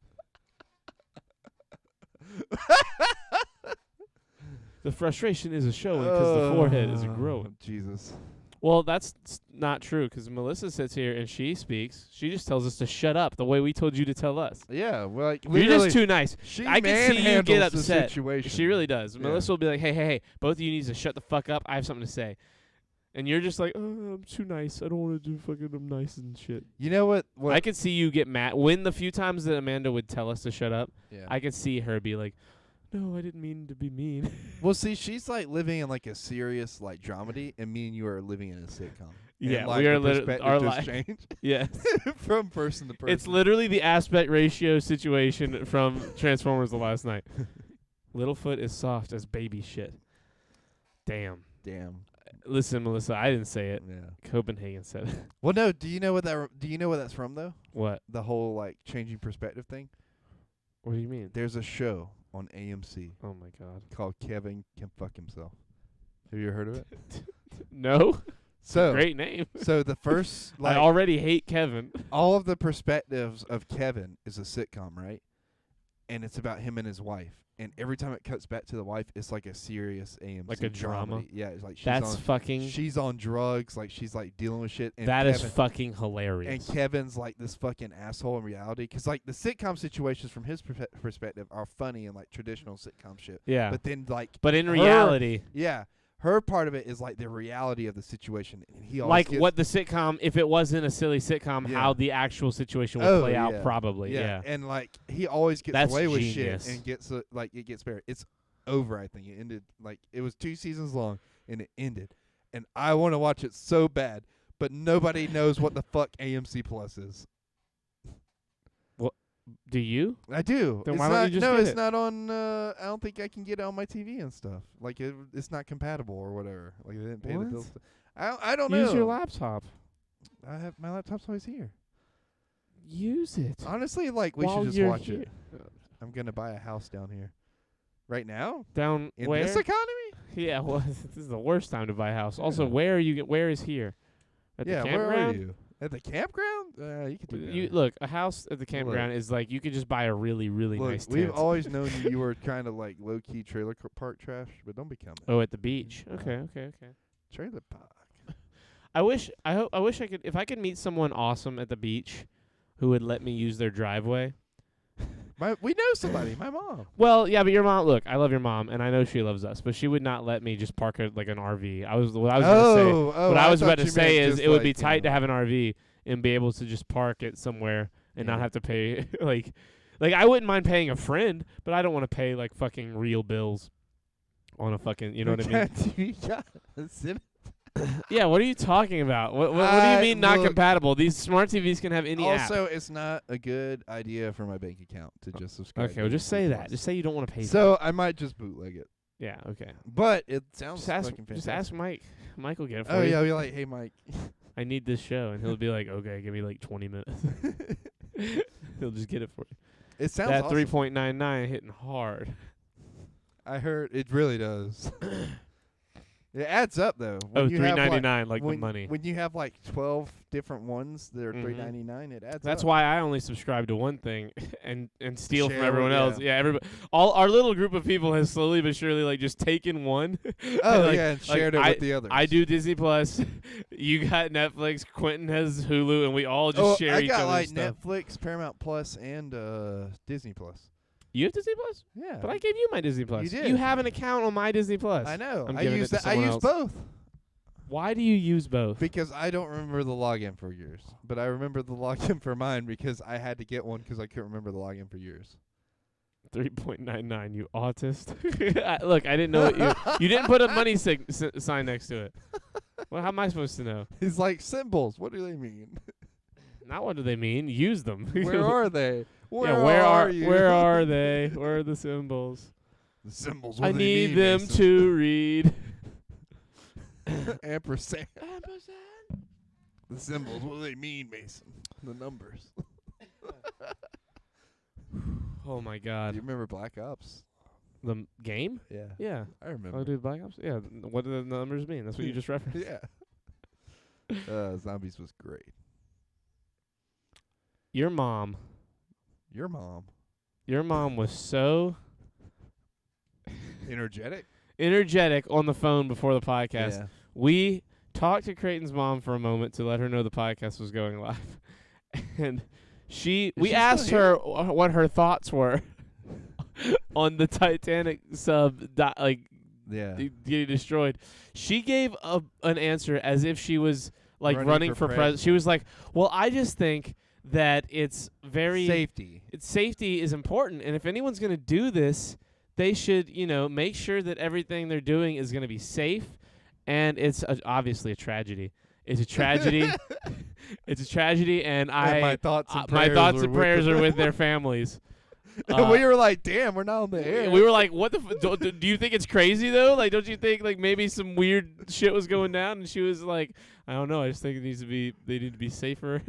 S2: The frustration is a showing because the forehead is a growing.
S3: Jesus.
S2: Well, that's not true because Melissa sits here and she speaks. She just tells us to shut up the way we told you to tell us.
S3: Yeah, well, like
S2: you're just too nice. I can see you get upset.
S3: Situation.
S2: She really does. Yeah. Melissa will be like, hey, both of you need to shut the fuck up. I have something to say. And you're just like, oh, I'm too nice. I don't want to do fucking I'm nice and shit.
S3: You know what?
S2: I could see you get mad. When the few times that Amanda would tell us to shut up, I could see her be like, no, I didn't mean to be mean.
S3: Well, see, she's like living in like a serious like dramedy, and me and you are living in a sitcom.
S2: Yeah,
S3: and, like,
S2: we are
S3: literally
S2: our
S3: life change.
S2: Yeah,
S3: from person to person.
S2: It's literally the aspect ratio situation from Transformers: The Last Night. Littlefoot is soft as baby shit. Damn. Listen, Melissa, I didn't say it. Yeah, Copenhagen said it.
S3: Well, no. Do you know what that's from though?
S2: What?
S3: The whole like changing perspective thing.
S2: What do you mean?
S3: There's a show on AMC.
S2: Oh my god.
S3: Called Kevin Can Fuck Himself. Have you heard of it?
S2: No.
S3: So
S2: great name.
S3: So the first
S2: I already hate Kevin.
S3: All of the perspectives of Kevin is a sitcom, right? And it's about him and his wife. And every time it cuts back to the wife, it's like a serious AMC
S2: like a drama.
S3: Dramedy. Yeah, it's like
S2: she's
S3: on drugs, like she's like dealing with shit. And
S2: that is fucking hilarious.
S3: And Kevin's like this fucking asshole in reality, because like the sitcom situations from his perspective are funny and like traditional sitcom shit.
S2: Yeah.
S3: But then
S2: but in reality,
S3: her part of it is like the reality of the situation. And he
S2: like what the sitcom, if it wasn't a silly sitcom, how the actual situation would play out probably. Yeah.
S3: And like he always gets away with
S2: genius.
S3: shit and gets like it gets better. It's over, I think. It ended like it was 2 seasons long and it ended. And I want to watch it so bad, but nobody knows what the fuck AMC Plus is.
S2: Do you?
S3: I do.
S2: Then why don't you just get
S3: it's
S2: it?
S3: not on. I don't think I can get it on my TV and stuff. Like it's not compatible or whatever. Like they didn't pay the bills. I don't know.
S2: Use your laptop.
S3: I have my laptop's always here.
S2: Use it.
S3: Honestly, like we should just watch it. I'm gonna buy a house down here. Right now?
S2: Down
S3: in
S2: where?
S3: this economy?
S2: Yeah, well, this is the worst time to buy a house. Also, where are you? Where is here? At the campground?
S3: Where are you? At the campground? You could do better.
S2: Look, a house at the campground is like you could just buy a really, really nice tent.
S3: We've always known you were kind of like low-key trailer park trash, but don't become that.
S2: Oh, at the beach. Okay.
S3: Trailer park.
S2: I wish I could. If I could meet someone awesome at the beach, who would let me use their driveway.
S3: We know somebody. My mom.
S2: Well, yeah, but your mom. Look, I love your mom, and I know she loves us, but she would not let me just park like an RV. What I was about to say is it would be tight to have an RV and be able to just park it somewhere and not have to pay like I wouldn't mind paying a friend, but I don't want to pay like fucking real bills on a fucking. You know what I mean? Yeah, what are you talking about? What do you mean not compatible? These smart TVs can have any app.
S3: Also, it's not a good idea for my bank account to just subscribe.
S2: Okay, well, just say that. Just say you don't want to pay.
S3: So I might just bootleg it.
S2: Yeah, okay.
S3: But it sounds fucking fantastic.
S2: Just ask Mike. Mike will get it for you.
S3: Oh, yeah, I'll be like, hey, Mike.
S2: I need this show. And he'll be like, okay, give me like 20 minutes. He'll just get it for you.
S3: It sounds
S2: that
S3: awesome.
S2: 3.99 hitting hard.
S3: I heard it really does. It adds up though.
S2: When $3.99 like the money.
S3: When you have like 12 different ones that are $3.99, it adds up.
S2: That's why I only subscribe to one thing and steal from
S3: Share
S2: everyone else. Yeah, everybody. All our little group of people has slowly but surely like just taken one.
S3: And shared it with the others.
S2: I do Disney Plus. You got Netflix. Quentin has Hulu, and we all just share each other's stuff.
S3: I got like Netflix, Paramount Plus, and Disney Plus.
S2: You have Disney Plus?
S3: Yeah.
S2: But I gave you my Disney Plus.
S3: You did.
S2: You have an account on my Disney Plus.
S3: I know.
S2: I'm
S3: I use both.
S2: Why do you use both?
S3: Because I don't remember the login for yours. But I remember the login for mine because I had to get one because I couldn't remember the login for yours.
S2: 3.99, you autist. Look, I didn't know what you didn't put a money sign next to it. Well, how am I supposed to know?
S3: It's like symbols. What do they mean?
S2: Not what do they mean. Use them.
S3: Where are they?
S2: Where are you? Where are they? Where are the symbols?
S3: The symbols.
S2: I need them to read.
S3: Ampersand. The symbols. What do they mean, Mason? The numbers.
S2: Oh my God.
S3: Do you remember Black Ops?
S2: The game?
S3: Yeah.
S2: Yeah.
S3: I remember.
S2: Oh, dude, Black Ops? Yeah. What do the numbers mean? That's what you just referenced.
S3: Yeah. Zombies was great.
S2: Your mom was so energetic on the phone before the podcast.
S3: Yeah.
S2: We talked to Creighton's mom for a moment to let her know the podcast was going live. And we asked her what her thoughts were on the Titanic sub getting destroyed. She gave an answer as if she was like running for president. She was like, "Well, I just think that it's very safety is important, and if anyone's going to do this, they should, make sure that everything they're doing is going to be safe, and it's obviously a tragedy. It's a tragedy. It's a tragedy, and
S3: my thoughts and
S2: prayers are with their families."
S3: We were like, "Damn, we're not on the air."
S2: We were like, "What the? Do you think it's crazy though? Like, don't you think like maybe some weird shit was going down?" And she was like, "I don't know. I just think they need to be safer."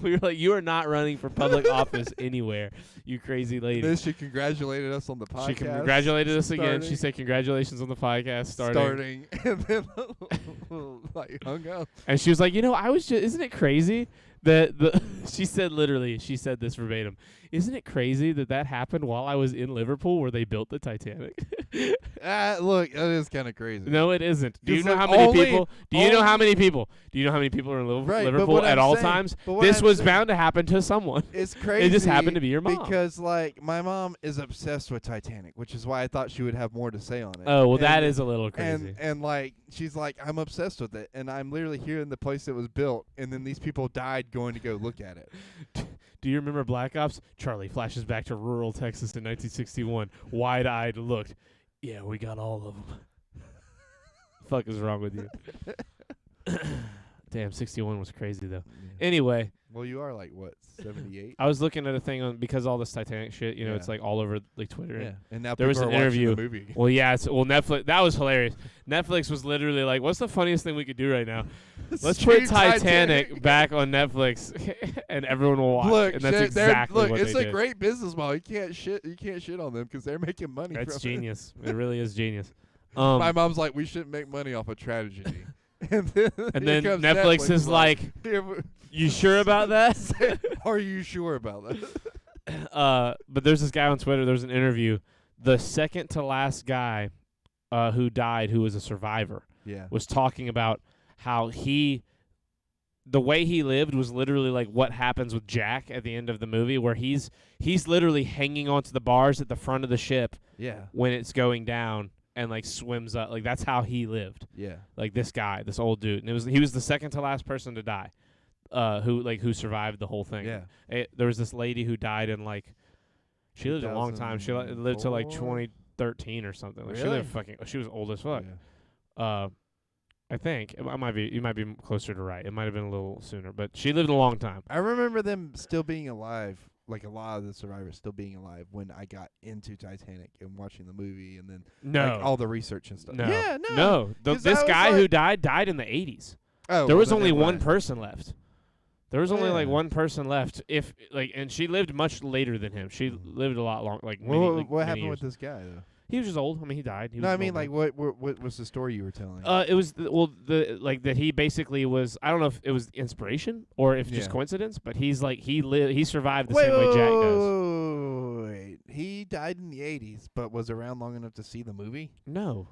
S2: We were like, "You are not running for public office anywhere, you crazy lady."
S3: Then she congratulated us on the podcast.
S2: She congratulated us again. She said, "Congratulations on the podcast starting."
S3: And then hung up.
S2: And she was like, isn't it crazy that she said this verbatim. Isn't it crazy that happened while I was in Liverpool where they built the Titanic?
S3: Look, that is kind of crazy.
S2: No, it isn't. Do you know how many people? Do you know how many people are in Liverpool at all times? This was bound to happen to someone.
S3: It's crazy.
S2: It just happened to be your mom.
S3: Because my mom is obsessed with Titanic, which is why I thought she would have more to say on it.
S2: Oh, well, that is a little crazy.
S3: And she's like, I'm obsessed with it, and I'm literally here in the place it was built, and then these people died going to go look at it.
S2: Do you remember Black Ops? Charlie flashes back to rural Texas in 1961. Wide-eyed looked. Yeah, we got all of them. Fuck is wrong with you? Damn, 61 was crazy, though. Yeah. Anyway.
S3: Well, you are like, what, 78?
S2: I was looking at a thing because all this Titanic shit, it's like all over like Twitter.
S3: Yeah, and now
S2: there was an interview.
S3: The movie.
S2: Well, yeah, Netflix. That was hilarious. Netflix was literally like, "What's the funniest thing we could do right now? Let's put Titanic back on Netflix, and everyone will watch."
S3: Look,
S2: and that's exactly what
S3: it's
S2: they
S3: a
S2: did.
S3: Great business model. You can't shit on them because they're making money.
S2: That's
S3: from
S2: genius. It really is genius.
S3: My mom's like, we shouldn't make money off a tragedy. and then
S2: Netflix is like, you sure about that?
S3: Are you sure about
S2: that? But there's this guy on Twitter. There's an interview. The second to last guy who died, who was a survivor, was talking about how the way he lived was literally like what happens with Jack at the end of the movie, where he's literally hanging onto the bars at the front of the ship when it's going down and like swims up. Like that's how he lived. Yeah. Like this guy, this old dude. And he was the second to last person to die. Who survived the whole thing. Yeah. There was this lady who died in like she lived a long time. She lived till like 2013 or something. Like
S3: really?
S2: She was old as fuck. Yeah. I think you might be closer to right. It might have been a little sooner, but she lived a long time.
S3: I remember them still being alive, like a lot of the survivors still being alive when I got into Titanic and watching the movie, and then like, all the research and stuff.
S2: No,
S3: yeah,
S2: no. This guy who died in the 80s. Oh, there was only one person left. There was only like one person left. And she lived much later than him. She lived a lot longer.
S3: What happened with this guy though?
S2: He was just old. I mean, he died.
S3: I mean, like, what was the story you were telling?
S2: It was that he basically was. I don't know if it was inspiration or if just coincidence, but he survived the same way Jack does.
S3: Wait, he died in the 80s, but was around long enough to see the movie?
S2: No,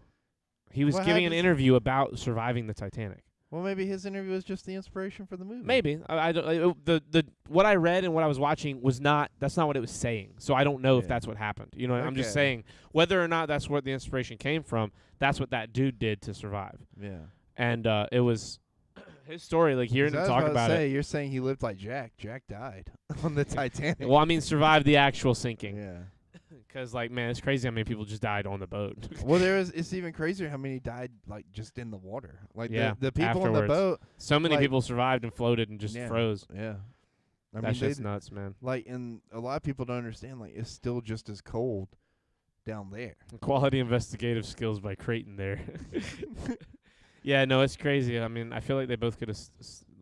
S2: he was giving an interview about surviving the Titanic.
S3: Well, maybe his interview was just the inspiration for the movie.
S2: Maybe I don't. The what I read and what I was watching was not. That's not what it was saying. So I don't know if that's what happened. You know, I'm just saying whether or not that's where the inspiration came from. That's what that dude did to survive. Yeah. And it was his story. Like hearing him talk about it.
S3: You're saying he lived like Jack. Jack died on the Titanic.
S2: Well, I mean, survived the actual sinking.
S3: Yeah.
S2: Because, like, man, it's crazy how many people just died on the boat.
S3: Well, it's even crazier how many died, like, just in the water. Like, the people
S2: afterwards.
S3: on the boat.
S2: So many people survived and floated and just froze.
S3: Yeah.
S2: That's just nuts, man.
S3: Like, and a lot of people don't understand, like, it's still just as cold down there.
S2: Quality investigative skills by Creighton there. Yeah, no, it's crazy. I mean, I feel like they both could have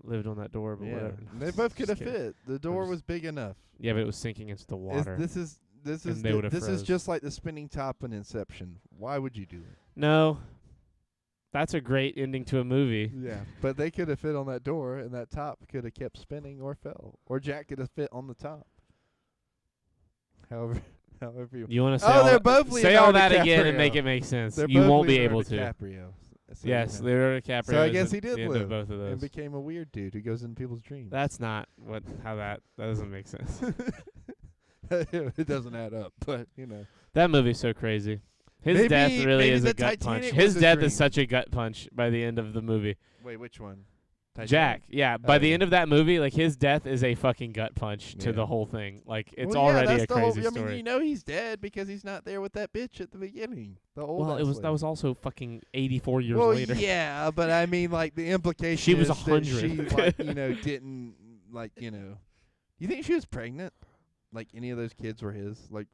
S2: lived on that door, but whatever.
S3: They both could have fit. The door was big enough.
S2: Yeah, but it was sinking into the water.
S3: This is just like the spinning top in Inception. Why would you do it?
S2: No. That's a great ending to a movie.
S3: Yeah, but they could have fit on that door, and that top could have kept spinning or fell. Or Jack could have fit on the top. However
S2: you want to say
S3: they're both
S2: say all that again and make it make sense.
S3: They're
S2: you
S3: both
S2: won't be
S3: Leonardo
S2: able to.
S3: DiCaprio.
S2: Yes, Leonardo DiCaprio.
S3: So I guess he did live
S2: both of those.
S3: and became a weird dude who goes into people's dreams.
S2: That's not how that doesn't make sense.
S3: It doesn't add up, but you know.
S2: That movie's so crazy. His death really is a gut punch. His death is such a gut punch by the end of the movie.
S3: Wait, which one?
S2: Jack. Yeah, by the end of that movie, like his death is a fucking gut punch to the whole thing. Like it's already a crazy story.
S3: I mean, you know he's dead because he's not there with that bitch at the beginning. The old
S2: that was also fucking 84 years later.
S3: Yeah, but I mean, like the implication.
S2: She was
S3: 100. She like didn't like You think she was pregnant? Like any of those kids were his? Like,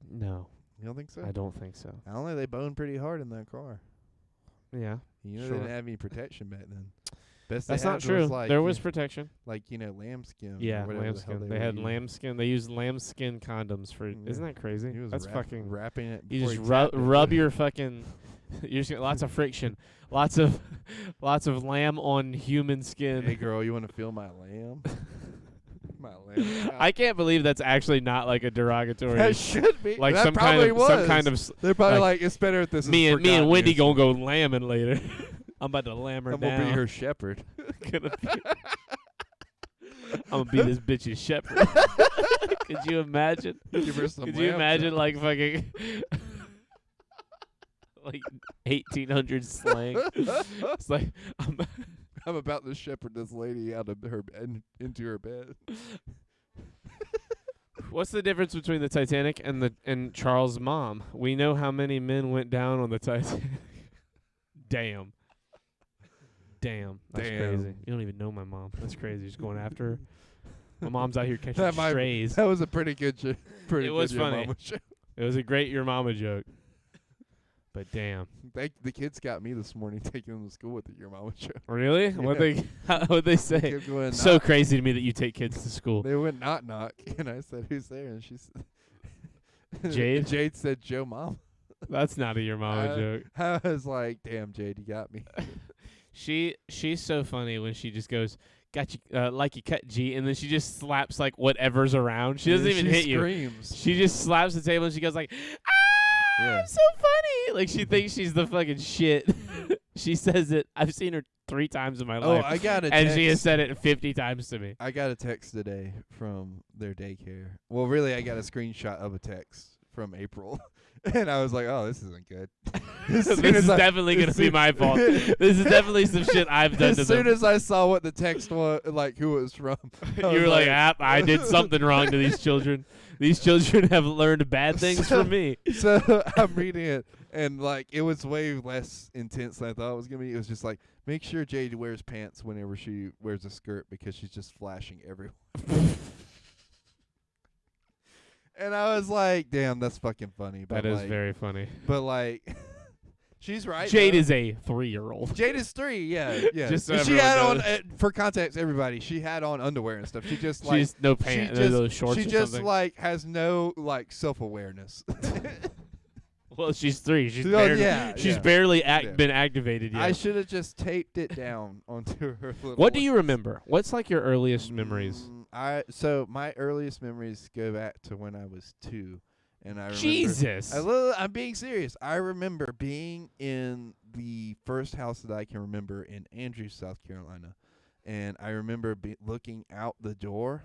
S2: no.
S3: You don't think so?
S2: I don't think so.
S3: I don't know. They boned pretty hard in that car.
S2: Yeah.
S3: They didn't have any protection back then.
S2: That's not true. There was protection.
S3: Like, lambskin.
S2: Yeah, lambskin. They had lambskin. They used lambskin condoms for. Isn't that crazy? That's fucking
S3: wrapping it.
S2: You just rub your fucking. You just get lots of friction, lots of lamb on human skin.
S3: Hey girl, you want to feel my lamb? My lamb.
S2: I can't believe that's actually not like a derogatory.
S3: That should be.
S2: Like
S3: that
S2: some kind of.
S3: They're probably like it's better if this.
S2: Me and Wendy gonna go lambing later. I'm about to lamb her down.
S3: I'm gonna be her shepherd.
S2: I'm gonna be this bitch's shepherd. Could you imagine? Could you imagine like fucking like 1800 slang? It's like
S3: I'm about to shepherd this lady out of her bed into her bed.
S2: What's the difference between the Titanic and Charles' mom? We know how many men went down on the Titanic. Damn, that's crazy. You don't even know my mom. That's crazy. Just going after her. My mom's out here catching strays.
S3: That was a pretty good joke.
S2: It was funny. It was a great Your Mama joke. But damn.
S3: The kids got me this morning taking them to school with the Your Mama joke.
S2: Really? Yeah. What'd they say?
S3: Going,
S2: so crazy to me that you take kids to school.
S3: They went knock, and I said, who's there? And she said,
S2: Jade?
S3: Jade said, Joe Mom.
S2: That's not a your mama joke.
S3: I was like, damn, Jade, you got me.
S2: She's so funny when she just goes, got you, like you cut G, and then she just slaps like whatever's around. She doesn't even hit
S3: screams.
S2: you. She just slaps the table and she goes like, I'm so funny. Like she thinks she's the fucking shit. She says it. I've seen her 3 times in my life.
S3: Oh, I got a
S2: and
S3: text.
S2: she has said it 50 times to me.
S3: I got a text today from their daycare. Well, really, I got a screenshot of a text from April. And I was like, oh, this isn't good.
S2: This is definitely going to be my fault. This is definitely some shit I've done to them.
S3: As soon as I saw what the text was, like who it was from,
S2: you were like, I did something wrong to these children. These children have learned bad things from me.
S3: So I'm reading it, and like it was way less intense than I thought it was going to be. It was just like, make sure Jade wears pants whenever she wears a skirt because she's just flashing everywhere. And I was like, damn, that's fucking funny. But
S2: that is very funny.
S3: But like, she's right.
S2: Jade
S3: though.
S2: is a 3-year-old.
S3: Jade is 3, yeah.
S2: Just so
S3: she had
S2: everyone
S3: on, for context, everybody, she had on underwear and stuff. She just like,
S2: she's no pants, those shorts
S3: she
S2: or
S3: just
S2: something.
S3: like has no like self-awareness.
S2: Well, she's 3. She's
S3: Oh,
S2: barely,
S3: yeah,
S2: she's
S3: yeah.
S2: barely
S3: Yeah.
S2: been activated yet.
S3: I should have just taped it down onto her little.
S2: What do you remember? What's like your earliest memories?
S3: So my earliest memories go back to when I was 2, and I remember.
S2: Jesus.
S3: I'm being serious. I remember being in the first house that I can remember in Andrews, South Carolina, and I remember looking out the door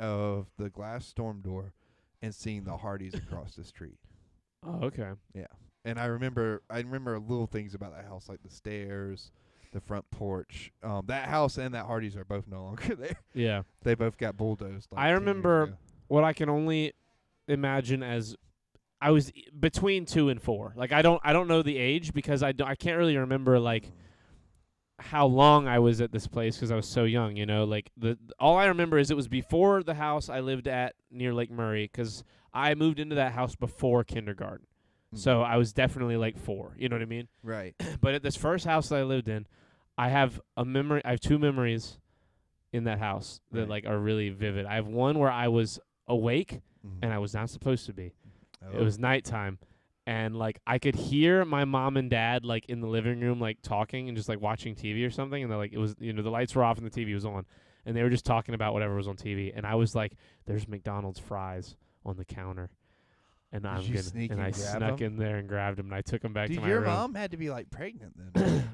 S3: of the glass storm door and seeing the Hardys across the street.
S2: Oh, okay.
S3: Yeah, and I remember little things about that house, like the stairs, the front porch. That house and that Hardys are both no longer there.
S2: Yeah.
S3: They both got bulldozed. Like
S2: I
S3: 10 years
S2: remember
S3: ago.
S2: what I can only imagine as I was between 2 and 4. Like I don't know the age because I can't really remember like how long I was at this place because I was so young, you know. Like all I remember is it was before the house I lived at near Lake Murray because I moved into that house before kindergarten. So I was definitely like 4, you know what I mean?
S3: Right.
S2: But at this first house that I lived in, I have 2 memories in that house that like are really vivid. I have one where I was awake and I was not supposed to be.
S3: Oh.
S2: It was nighttime, and like I could hear my mom and dad like in the living room like talking and just like watching TV or something, and they're like, it was, you know, the lights were off and the TV was on, and they were just talking about whatever was on TV, and I was like, there's McDonald's fries on the counter, and I snuck in there and grabbed them, and I took them back to my room.
S3: Your mom had to be like pregnant then.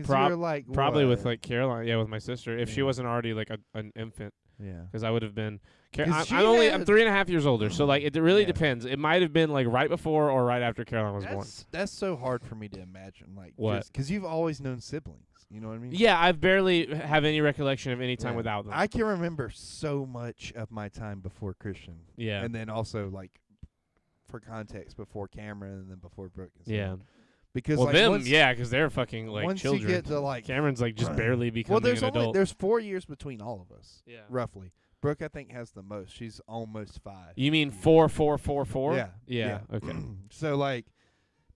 S2: Probably
S3: like
S2: with like Caroline, with my sister, if she wasn't already like an infant.
S3: Yeah.
S2: Because I would have been. I'm 3.5 years older, so like it really depends. It might have been like right before or right after Caroline was born.
S3: That's so hard for me to imagine. Like
S2: what?
S3: Because you've always known siblings. You know what I mean?
S2: Yeah, I barely have any recollection of any time without them.
S3: I can remember so much of my time before Christian.
S2: Yeah.
S3: And then also like, for context, before Cameron and then before Brooke. And
S2: yeah.
S3: Because
S2: well,
S3: like
S2: them, because they're fucking like
S3: once
S2: children.
S3: You get to like
S2: Cameron's like just barely becoming an adult.
S3: There's 4 years between all of us.
S2: Yeah.
S3: Roughly. Brooke, I think, has the most. She's almost 5.
S2: You mean 4, 4, 4, 4?
S3: Yeah.
S2: Yeah. Okay.
S3: So like,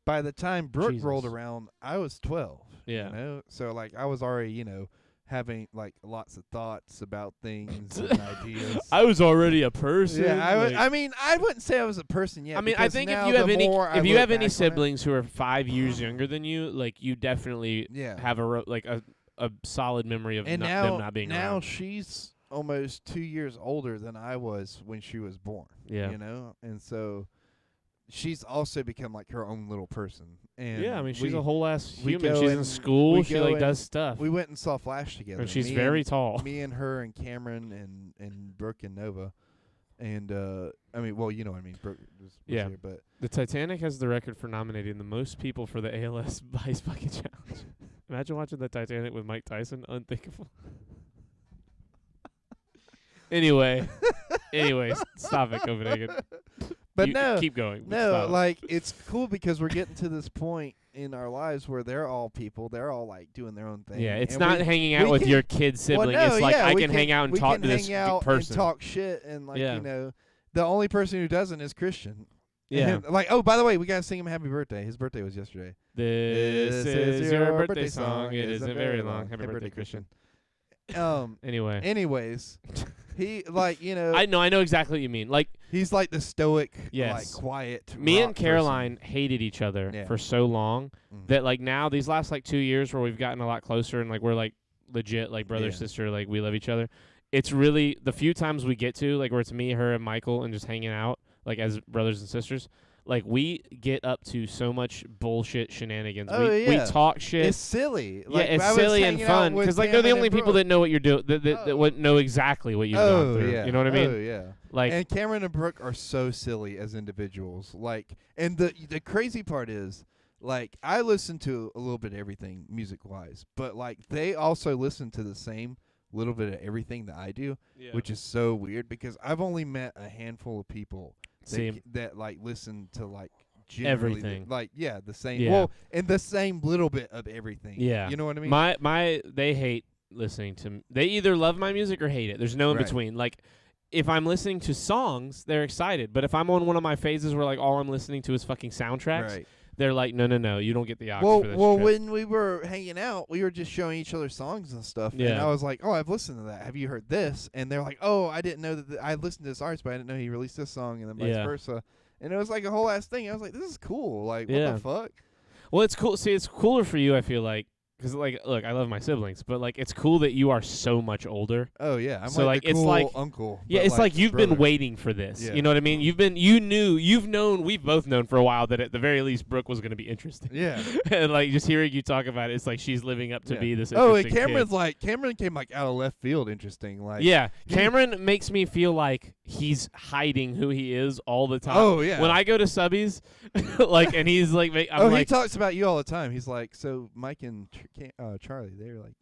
S3: by the time Brooke
S2: Jesus.
S3: rolled around, I was 12.
S2: Yeah.
S3: You know? So like, I was already, having like lots of thoughts about things and ideas.
S2: I was already a person.
S3: Yeah.
S2: I
S3: mean, I wouldn't say I was a person yet.
S2: I mean, I think if you have any siblings who are 5 years younger than you, like you definitely have a solid memory of them not being around.
S3: Now she's almost 2 years older than I was when she was born.
S2: Yeah.
S3: And so she's also become like her own little person. And
S2: yeah, I mean, she's a whole ass human. She's in school. She like does stuff.
S3: We went and saw Flash together.
S2: And she's very tall.
S3: Me and her and Cameron and Brooke and Nova. And I mean, well, you know what I mean. Brooke was here, but
S2: the Titanic has the record for nominating the most people for the ALS Ice Bucket Challenge. Imagine watching the Titanic with Mike Tyson. Unthinkable. Anyways, stop it, Copenhagen.
S3: But
S2: keep going.
S3: Like it's cool because we're getting to this point in our lives where they're all people. They're all like doing their own thing.
S2: Yeah, it's not hanging out with your kid sibling. It's like I can hang out and talk to this person,
S3: and talk shit, and like the only person who doesn't is Christian.
S2: Yeah.
S3: And like, oh, by the way, we gotta sing him happy birthday. His birthday was yesterday.
S2: This is your birthday song. It isn't very long. Happy birthday, Christian.
S3: Anyways, He like
S2: I know exactly what you mean. Like
S3: he's like the stoic,
S2: yes.
S3: like quiet.
S2: Me
S3: rock
S2: and Caroline hated each other for so long that like now these last like 2 years where we've gotten a lot closer and like we're like legit like brother sister, like we love each other. It's really the few times we get to like where it's me, her, and Michael and just hanging out like as brothers and sisters. Like we get up to so much bullshit shenanigans. We talk shit.
S3: It's silly. Like,
S2: it's silly and fun because like they're the only people that know what you're doing. That would know exactly what you've gone through.
S3: Yeah.
S2: You know what I mean?
S3: Oh yeah.
S2: Like
S3: and Cameron and Brooke are so silly as individuals. Like, and the crazy part is, like, I listen to a little bit of everything music wise, but like they also listen to the same little bit of everything that I do, which is so weird because I've only met a handful of people that like listen to like
S2: everything,
S3: like the same well, and the same little bit of everything. You know what I mean?
S2: They hate listening to. They either love my music or hate it. There's no in between. Like if I'm listening to songs, they're excited, but if I'm on one of my phases where like all I'm listening to is fucking soundtracks. They're like, no, you don't get the aux for this trip.
S3: When we were hanging out, we were just showing each other songs and stuff. Yeah. And I was like, oh, I've listened to that. Have you heard this? And they're like, oh, I didn't know that. I listened to this artist, but I didn't know he released this song, and then vice versa. And it was like a whole ass thing. I was like, this is cool. Like, what the fuck?
S2: Well, it's cool. See, it's cooler for you, I feel like. Because, like, look, I love my siblings, but, like, it's cool that you are so much older.
S3: Oh, yeah. I'm
S2: so,
S3: like the
S2: it's
S3: cool
S2: like,
S3: uncle.
S2: Yeah, it's like you've been waiting for this.
S3: Yeah.
S2: You know what I mean? We've both known for a while that at the very least Brooke was going to be interesting.
S3: Yeah.
S2: And, like, just hearing you talk about it, it's like she's living up to be this
S3: interesting
S2: and
S3: Cameron came, like, out of left field interesting. Like,
S2: yeah. Cameron makes me feel like he's hiding who he is all the time.
S3: Oh, yeah.
S2: When I go to Subbies, like, and he's like,
S3: he talks about you all the time. He's like, so Mike and Charlie, they're like,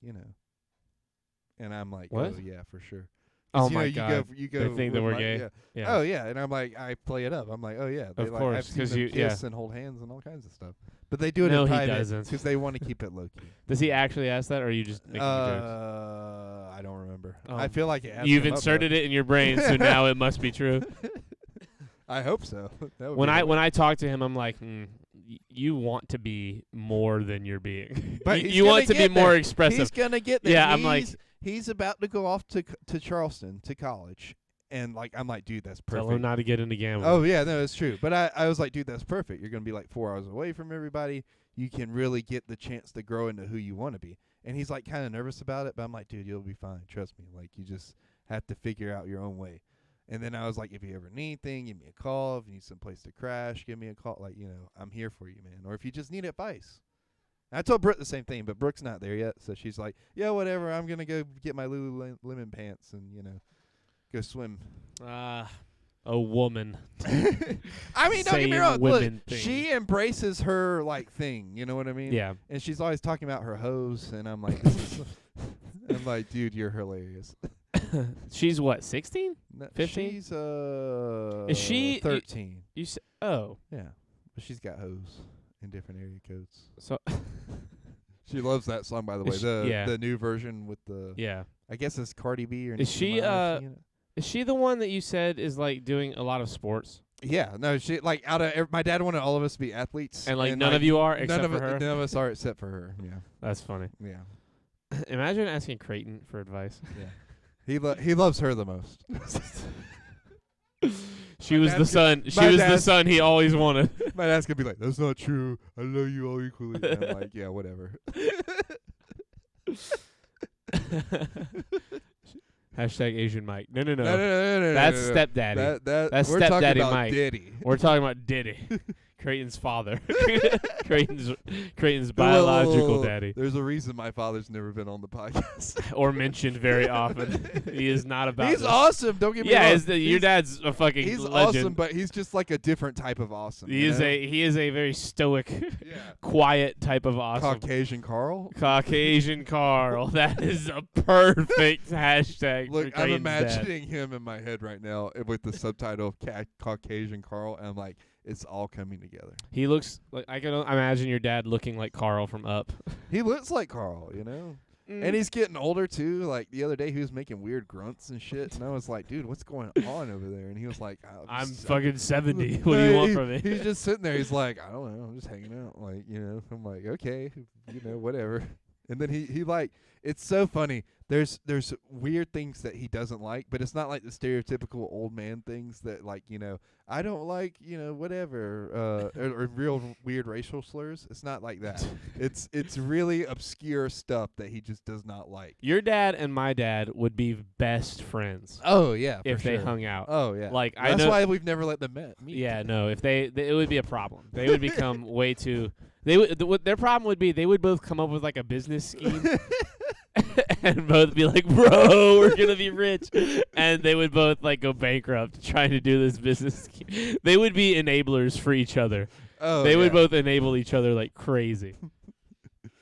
S3: and I'm like,
S2: what?
S3: Oh yeah, for sure.
S2: Oh my God!
S3: You go.
S2: They think that we're gay.
S3: Yeah. Oh yeah, and I'm like, I play it up. I'm like, oh yeah,
S2: of course,
S3: I've seen them kiss and hold hands and all kinds of stuff. But they do it
S2: in
S3: private because they want to keep it low key.
S2: Does he actually ask that, or are you just making jokes?
S3: I don't remember. I feel like
S2: you've inserted it in your brain, so now it must be true.
S3: I hope so.
S2: When I talk to him, I'm like, you want to be more than you're being.
S3: But
S2: you want to be more expressive.
S3: He's gonna get there.
S2: Yeah, I'm like,
S3: he's about to go off to Charleston to college, and like I'm like, dude, that's perfect.
S2: Tell him not to get into gambling.
S3: Oh yeah, no, it's true. But I was like, dude, that's perfect. You're gonna be like 4 hours away from everybody. You can really get the chance to grow into who you want to be. And he's like kind of nervous about it, but I'm like, dude, you'll be fine. Trust me. Like you just have to figure out your own way. And then I was like, if you ever need anything, give me a call. If you need some place to crash, give me a call. Like, I'm here for you, man. Or if you just need advice. I told Brooke the same thing, but Brooke's not there yet. So she's like, yeah, whatever. I'm going to go get my Lululemon pants and, go swim.
S2: A woman.
S3: I mean, don't get me wrong. Look,
S2: thing.
S3: She embraces her, like, thing. You know what I mean?
S2: Yeah.
S3: And she's always talking about her hose. And I'm like, I'm like, dude, you're hilarious.
S2: She's what, 16? 15?
S3: She's
S2: is she
S3: 13.
S2: You oh.
S3: Yeah. But she's got hose in different area codes.
S2: So
S3: she loves that song, by the way. The new version with the I guess it's Cardi B or
S2: Is she is she the one that you said is like doing a lot of sports?
S3: Yeah, no, she like my dad wanted all of us to be athletes,
S2: and like none of you are except for her.
S3: None of us are except for her. Yeah,
S2: that's funny.
S3: Yeah,
S2: imagine asking Creighton for advice.
S3: Yeah. He loves her the most.
S2: She was the son. She was the son he always wanted.
S3: My dad's gonna be like, "That's not true. I love you all equally." And I'm like, "Yeah, whatever."
S2: Hashtag Asian Mike. No.
S3: No.
S2: That's stepdaddy. That's
S3: we're
S2: stepdaddy
S3: talking
S2: Mike.
S3: Diddy.
S2: We're talking about Diddy. Creighton's father. Creighton's biological daddy.
S3: There's a reason my father's never been on the podcast.
S2: Or mentioned very often. He is not about
S3: He's
S2: this.
S3: awesome, don't get me wrong.
S2: Yeah, your dad's a fucking
S3: He's
S2: legend.
S3: awesome, but he's just like a different type of awesome.
S2: He is a very stoic, quiet type of awesome.
S3: Caucasian Carl?
S2: Caucasian Carl. That is a perfect hashtag.
S3: Look,
S2: for
S3: I'm
S2: Creighton's
S3: imagining
S2: dad.
S3: him in my head right now with the subtitle Caucasian Carl, and I'm like, it's all coming together.
S2: He looks like I can imagine your dad looking like Carl from Up.
S3: He looks like Carl, And he's getting older too. Like the other day, he was making weird grunts and shit, and I was like, "Dude, what's going on over there?" And he was like,
S2: "I'm fucking 70. What do you want from me?"
S3: He's just sitting there. He's like, "I don't know. I'm just hanging out." Like, I'm like, "Okay, whatever." And then he like, it's so funny. There's weird things that he doesn't like, but it's not like the stereotypical old man things that, like, I don't like, whatever, or real weird racial slurs. It's not like that. It's really obscure stuff that he just does not like.
S2: Your dad and my dad would be best friends.
S3: Oh yeah,
S2: if
S3: for
S2: they
S3: sure.
S2: hung out.
S3: Oh yeah,
S2: like
S3: that's why we've never let them meet.
S2: Yeah, no. If they it would be a problem. They would become way too. They would. Their problem would be they would both come up with like a business scheme. And both be like, bro, we're gonna be rich, and they would both like go bankrupt trying to do this business scheme. They would be enablers for each other.
S3: Oh,
S2: they would both enable each other like crazy.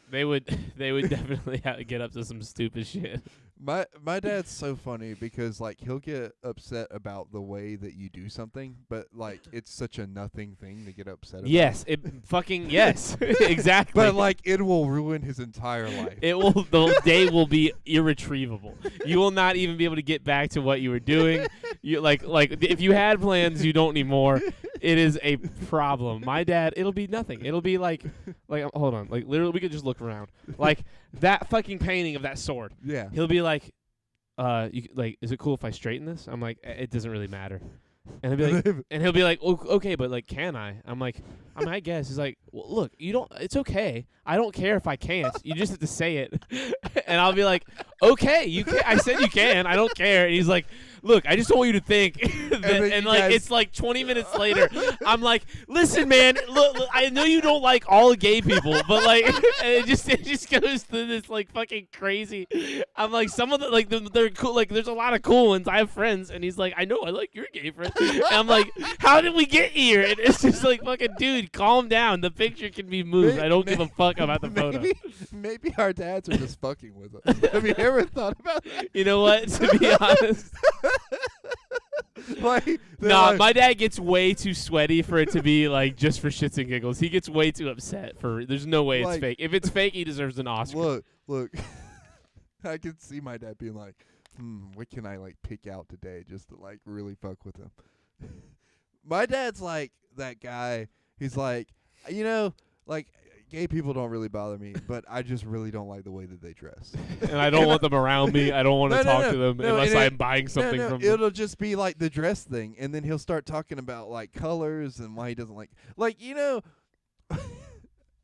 S2: They would definitely get up to some stupid shit.
S3: My dad's so funny because like he'll get upset about the way that you do something, but like it's such a nothing thing to get upset about.
S2: Yes, yes, exactly.
S3: But like it will ruin his entire life.
S2: The day will be irretrievable. You will not even be able to get back to what you were doing. You like if you had plans, you don't need more. It is a problem. My dad, it'll be nothing. It'll be like hold on, like literally we could just look around. Like that fucking painting of that sword.
S3: Yeah.
S2: He'll be like, is it cool if I straighten this? I'm like, it doesn't really matter. And he'll be like, okay, but like, can I? I'm like, I guess. He's like, well, look, you don't. It's okay. I don't care if I can't. You just have to say it. And I'll be like, okay, you can. I said you can. I don't care. And he's like, look, I just don't want you to think. and like, it's like 20 minutes later. I'm like, listen, man. Look, I know you don't like all gay people, but like, it just goes to this like fucking crazy. I'm like, some of the they're cool. Like, there's a lot of cool ones. I have friends, and he's like, I know, I like your gay friend. And I'm like, how did we get here? And it's just like, fucking dude, calm down. The picture can be moved. I don't give a fuck about the photo.
S3: Maybe our dads are just fucking with us. Have you ever thought about that?
S2: You know what? To be honest. My dad gets way too sweaty for it to be like just for shits and giggles. He gets way too upset for. There's no way it's fake. If it's fake, he deserves an Oscar.
S3: Look. I can see my dad being like, what can I like pick out today just to like really fuck with him? My dad's like that guy. He's like, like gay people don't really bother me, but I just really don't like the way that they dress.
S2: And I don't want them around me. I don't want to talk to them unless I'm buying something from them.
S3: It'll just be like the dress thing, and then he'll start talking about like colors and why he doesn't like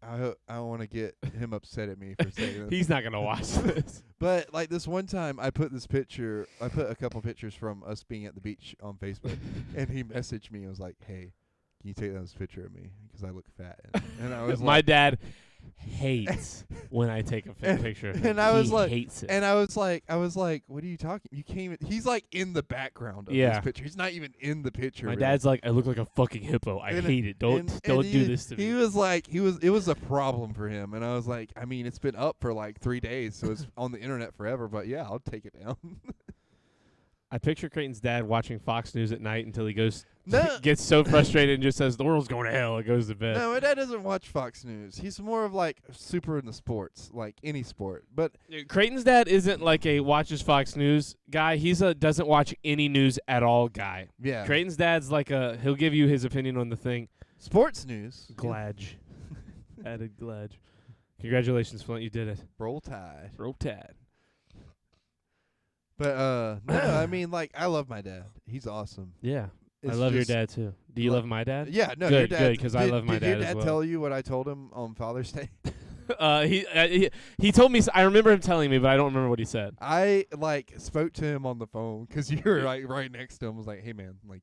S3: I don't want to get him upset at me for saying this.
S2: He's not gonna watch this.
S3: But like this one time, I put a couple pictures from us being at the beach on Facebook, and he messaged me and was like, "Hey, can you take this picture of me because I look fat?" And I was
S2: my
S3: like,
S2: dad hates when I take a picture of him.
S3: And I was
S2: he
S3: like,
S2: hates it.
S3: And I was like, what are you talking? You came. He's like in the background of this picture. He's not even in the picture.
S2: My dad's like, I look like a fucking hippo. I hate it. Don't do this to me.
S3: He was like, it was a problem for him, and I was like, I mean, it's been up for like 3 days, so it's on the internet forever. But yeah, I'll take it down.
S2: I picture Creighton's dad watching Fox News at night until he gets so frustrated and just says, the world's going to hell, and goes to bed.
S3: No, my dad doesn't watch Fox News. He's more of like super into sports, like any sport. But
S2: Creighton's dad isn't like a watches Fox News guy. He's a doesn't watch any news at all guy.
S3: Yeah.
S2: Creighton's dad's like he'll give you his opinion on the thing.
S3: Sports news.
S2: Glad. Added glad. Congratulations, Flint. You did it.
S3: Roll Tide.
S2: Roll Tide.
S3: But no, I mean, like, I love my dad. He's awesome.
S2: Yeah.
S3: It's
S2: I love your dad, too. Do you love my dad?
S3: Yeah, no,
S2: good,
S3: your dad.
S2: Good, because I love my dad as well.
S3: Did your dad tell you what I told him on Father's Day?
S2: He told me. I remember him telling me, but I don't remember what he said.
S3: I like spoke to him on the phone because you were like right next to him. I was like, hey man, like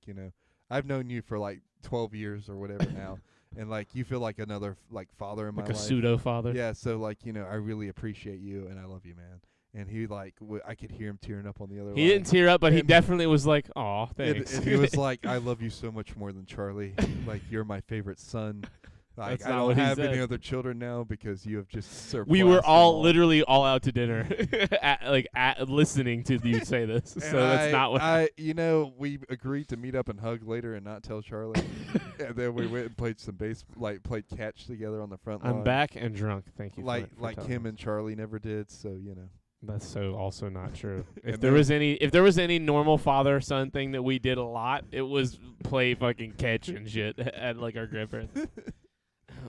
S3: I've known you for like 12 years or whatever now, and like you feel like another like father in my life.
S2: Like a pseudo father.
S3: Yeah, so like I really appreciate you and I love you, man. And he like I could hear him tearing up on the other line.
S2: He didn't tear up, but he definitely was like, "Aw, thanks."
S3: And he was like, "I love you so much more than Charlie. Like you're my favorite son. Like I don't have any other children now because you have just surpassed
S2: We were literally all out to dinner, listening to you say this.
S3: And
S2: so that's not what
S3: we agreed to meet up and hug later and not tell Charlie. And then we went and played some played catch together on the front line.
S2: I'm back and drunk. Thank you.
S3: Like him and Charlie never did. So
S2: That's so also not true. If there was any normal father son thing that we did a lot, it was play fucking catch and shit at like our grandparents.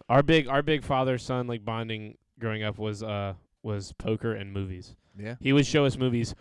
S2: Our big father son like bonding growing up was was poker and movies.
S3: Yeah.
S2: He would show us movies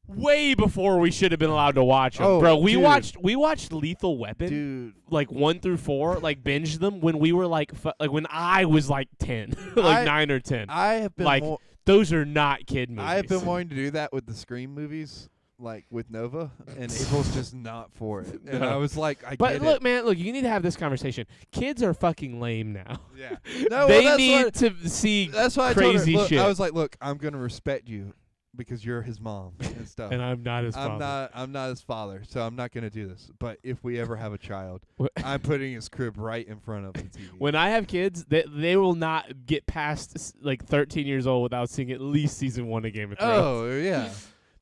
S2: way before we should have been allowed to watch them.
S3: Oh,
S2: Bro, we
S3: dude.
S2: watched Lethal Weapon,
S3: Dude.
S2: like 1 through 4, like binged them when we were like when I was like 10, like 9 or 10.
S3: I have been
S2: like those are not kid movies.
S3: I have been wanting to do that with the Scream movies, like with Nova, and April's just not for it. And I was like,
S2: But look, man, you need to have this conversation. Kids are fucking lame now.
S3: Yeah. No,
S2: they
S3: well,
S2: need to see
S3: that's why
S2: crazy
S3: I told her, look,
S2: shit.
S3: I was like, look, I'm gonna respect you because you're his mom and stuff.
S2: And I'm not his father.
S3: I'm not his father, so I'm not gonna do this. But if we ever have a child, I'm putting his crib right in front of the TV.
S2: When I have kids, they will not get past like 13 years old without seeing at least season 1 of Game of Thrones.
S3: Oh yeah.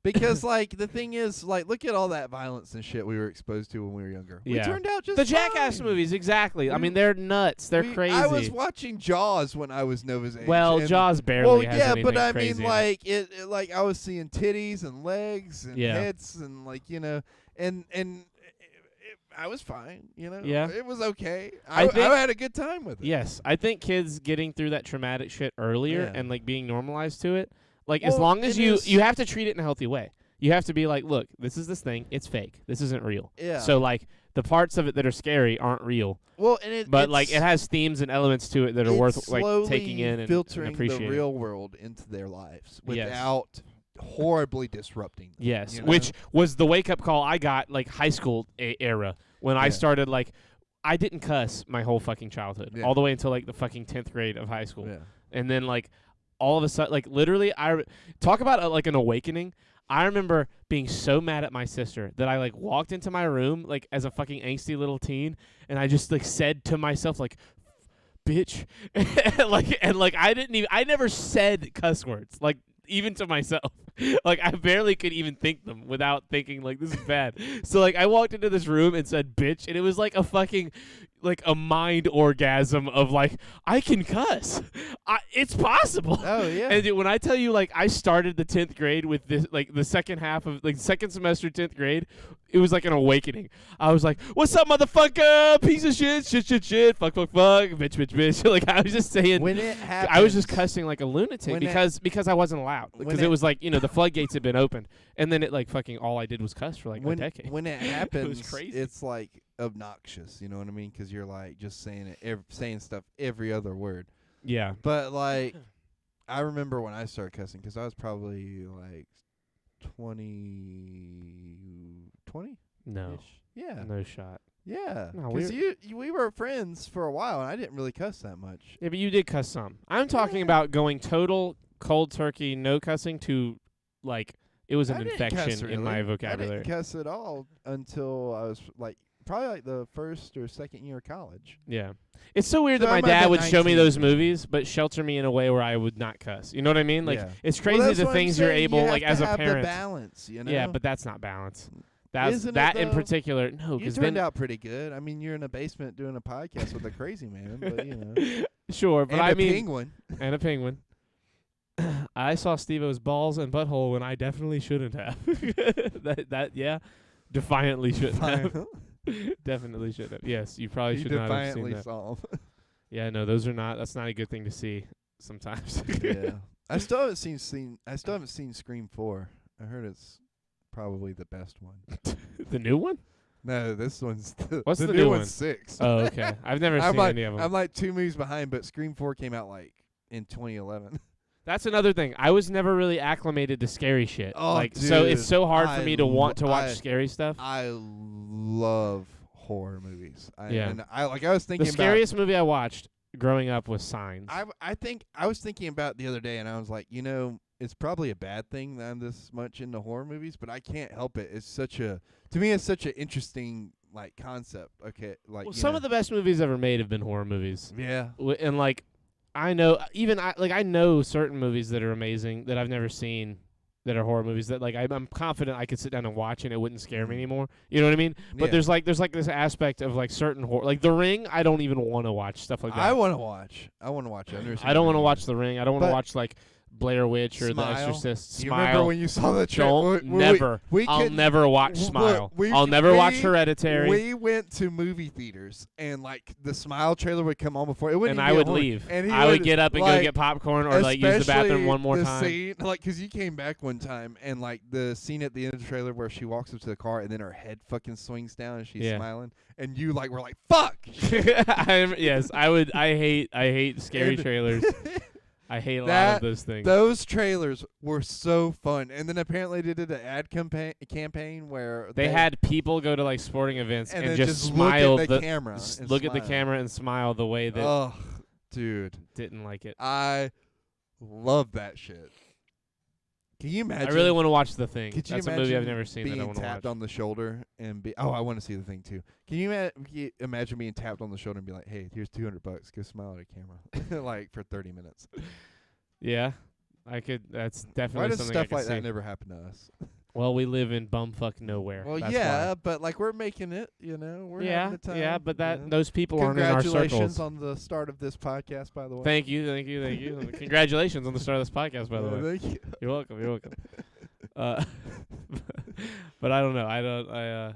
S3: Because, like, the thing is, like, look at all that violence and shit we were exposed to when we were younger.
S2: Yeah.
S3: We turned out just
S2: the
S3: fine.
S2: Jackass movies, exactly. I mean, they're nuts. They're crazy.
S3: I was watching Jaws when I was Nova's age.
S2: Well,
S3: and
S2: Jaws barely has anything
S3: but I
S2: crazy
S3: mean, like, like, I was seeing titties and legs and heads and, like, you know, and I was fine, you know.
S2: Yeah.
S3: It was okay.
S2: I
S3: I
S2: think-
S3: had a good time with it.
S2: Yes, I think kids getting through that traumatic shit earlier
S3: Yeah.
S2: and like being normalized to it, like as
S3: Well,
S2: long as
S3: it
S2: you
S3: is-
S2: have to treat it in a healthy way. You have to be like, look, this is this thing. It's fake. This isn't real.
S3: Yeah.
S2: So like the parts of it that are scary aren't real,
S3: Well, and
S2: but like it has themes and elements to it that are worth like taking in and
S3: filtering
S2: appreciating.
S3: the real world into their lives
S2: Yes.
S3: without horribly disrupting them,
S2: Yes,
S3: you know?
S2: which was the wake up call I got like high school era when I
S3: Yeah.
S2: started like I didn't cuss my whole fucking childhood
S3: Yeah.
S2: all the way until like the fucking 10th grade of high school.
S3: Yeah.
S2: And then like all of a sudden, like literally, talk about like an awakening. I remember being so mad at my sister that I like walked into my room like as a fucking angsty little teen, and I just like said to myself like, "Bitch," and I never said cuss words like even to myself. Like I barely could even think them without thinking like this is bad. So like I walked into this room and said bitch, and it was like a fucking like a mind orgasm of like I can cuss. It's possible.
S3: Oh yeah.
S2: And when I tell you like I started the 10th grade with this like the second half of like second semester 10th grade, it was like an awakening. I was like, "What's up, motherfucker? Piece of shit, shit, fuck, bitch." Like I was just saying
S3: when it happens,
S2: I was just cussing like a lunatic
S3: When
S2: because I wasn't allowed. Because it was like, you know, the floodgates had been opened. And then it like fucking all I did was cuss for like a decade.
S3: When it happens,
S2: crazy.
S3: it's like obnoxious. You know what I mean? Because you're like just saying it, saying stuff every other word.
S2: Yeah.
S3: But like, I remember when I started cussing because I was probably like 20.
S2: No.
S3: Yeah.
S2: No shot.
S3: Yeah.
S2: No,
S3: Because we were friends for a while, and I didn't really cuss that much.
S2: Yeah, but you did cuss some. I'm talking about going total cold turkey, no cussing to like it was an
S3: I didn't cuss
S2: infection in my
S3: really.
S2: vocabulary.
S3: I didn't cuss at all until I was like probably like the first or second year of college.
S2: Yeah. It's so weird
S3: So
S2: that
S3: I
S2: my
S3: might have
S2: dad
S3: been
S2: would show me
S3: 19.
S2: those movies, but shelter me in a way where I would not cuss. You know what I mean? Like
S3: Yeah.
S2: it's
S3: Well,
S2: crazy
S3: that's
S2: the
S3: what I'm
S2: things you're
S3: saying.
S2: able
S3: You
S2: like
S3: have
S2: as
S3: to
S2: a
S3: have
S2: parent.
S3: the balance, you know?
S2: Yeah, but that's not balance. That's
S3: Isn't it,
S2: that in
S3: though?
S2: particular. No,
S3: you
S2: because
S3: turned
S2: then
S3: out pretty good. I mean, you're in a basement doing a podcast with a crazy man, but you know,
S2: sure, but
S3: and
S2: I
S3: a
S2: mean
S3: penguin.
S2: and a penguin. I saw Steve-O's balls and butthole when I definitely shouldn't have. that yeah, defiantly shouldn't have. Definitely should have. Yes, you probably
S3: You
S2: should not have seen
S3: defiantly
S2: that.
S3: saw him.
S2: Yeah, no, those are not. That's not a good thing to see sometimes.
S3: Yeah, I still haven't seen Scream 4. I heard it's probably the best one.
S2: The new one?
S3: No, this one's
S2: What's
S3: the
S2: the
S3: new
S2: new
S3: one's
S2: one?
S3: 6.
S2: Oh, okay. I've never
S3: I'm
S2: seen
S3: like
S2: any of them.
S3: I'm like 2 movies behind, but Scream 4 came out like in 2011.
S2: That's another thing. I was never really acclimated to scary shit.
S3: Oh,
S2: like so it's
S3: dude,
S2: so hard for
S3: I
S2: me to want to watch
S3: I-
S2: scary stuff.
S3: I love horror movies.
S2: Yeah.
S3: And I was thinking
S2: The scariest movie I watched growing up was Signs.
S3: I think I was thinking about it the other day, and I was like, you know, it's probably a bad thing that I'm this much into horror movies, but I can't help it. It's such an interesting like concept. Okay, like
S2: well, some of the best movies ever made have been horror movies.
S3: yeah.
S2: And like I know I know certain movies that are amazing that I've never seen that are horror movies that like I'm confident I could sit down and watch and it wouldn't scare me anymore. You know what I mean? But
S3: Yeah.
S2: there's like this aspect of like certain horror, like The Ring. I don't even want to watch stuff like that.
S3: I want to watch. I've never seen
S2: I don't
S3: The
S2: want to
S3: Ring
S2: watch
S3: either.
S2: The Ring. I don't want to
S3: But-
S2: watch like Blair Witch or
S3: Smile.
S2: The Exorcist.
S3: You
S2: Smile.
S3: remember when you saw the trailer?
S2: Never. I'll never watch Smile. I'll never watch Hereditary.
S3: We went to movie theaters, and like the Smile trailer would come on before it wouldn't.
S2: And I would leave.
S3: And
S2: I would get up and
S3: like,
S2: go get popcorn or like use the bathroom one more time.
S3: Scene, like, because you came back one time, and like the scene at the end of the trailer where she walks up to the car and then her head fucking swings down and she's smiling, and you like were like, "Fuck."
S2: Yes, I would. I hate scary trailers. I hate a lot of those things.
S3: Those trailers were so fun, and then apparently they did an ad campaign where
S2: they had people go to like sporting events and just
S3: smile
S2: look at
S3: the camera,
S2: look at the camera and smile the way that.
S3: Oh, dude,
S2: didn't like it.
S3: I love that shit. Can you imagine?
S2: I really want to watch The Thing.
S3: Could you
S2: That's a
S3: imagine
S2: movie I've never seen that I
S3: being
S2: want to watch.
S3: tapped on the shoulder and be I want to see The Thing too. Can you imagine being tapped on the shoulder and be like, "Hey, here's $200. Go smile at a camera," like for 30 minutes.
S2: Yeah, I could. That's definitely
S3: Why does
S2: something
S3: stuff
S2: I could
S3: like
S2: see.
S3: that never happen to us?
S2: Well, we live in bumfuck nowhere.
S3: Well,
S2: That's
S3: yeah,
S2: why.
S3: but like we're making it, we're having the time.
S2: Yeah, but that
S3: you know?
S2: those people aren't in our
S3: Congratulations
S2: circles.
S3: on the start of this podcast, by the way.
S2: Thank you. Congratulations on the start of this podcast, by the way.
S3: Thank you.
S2: You're welcome. But I don't know.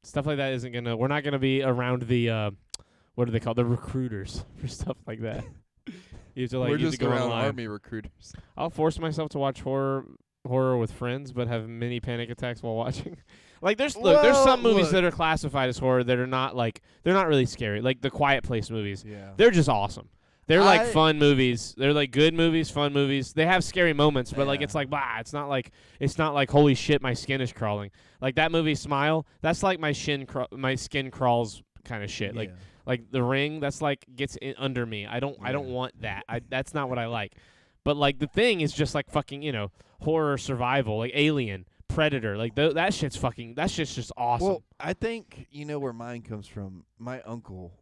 S2: Stuff like that isn't gonna. We're not gonna be around the what are they called? The recruiters for stuff like that. You have to like.
S3: We're
S2: you have
S3: just
S2: to go
S3: around
S2: online.
S3: army recruiters.
S2: I'll force myself to watch horror with friends, but have mini panic attacks while watching. Like there's some movies that are classified as horror that are not like they're not really scary. Like the Quiet Place movies.
S3: Yeah.
S2: They're just awesome. They're like fun movies. They're like good movies, fun movies. They have scary moments, but like it's like it's not like holy shit, my skin is crawling. Like that movie Smile, that's like my skin crawls kind of shit.
S3: Yeah.
S2: Like The Ring, that's like gets under me. I don't want that. That's not what I like. But like The Thing is just like fucking, horror survival, like Alien, Predator. Like that shit's just awesome.
S3: Well, I think where mine comes from. My uncle,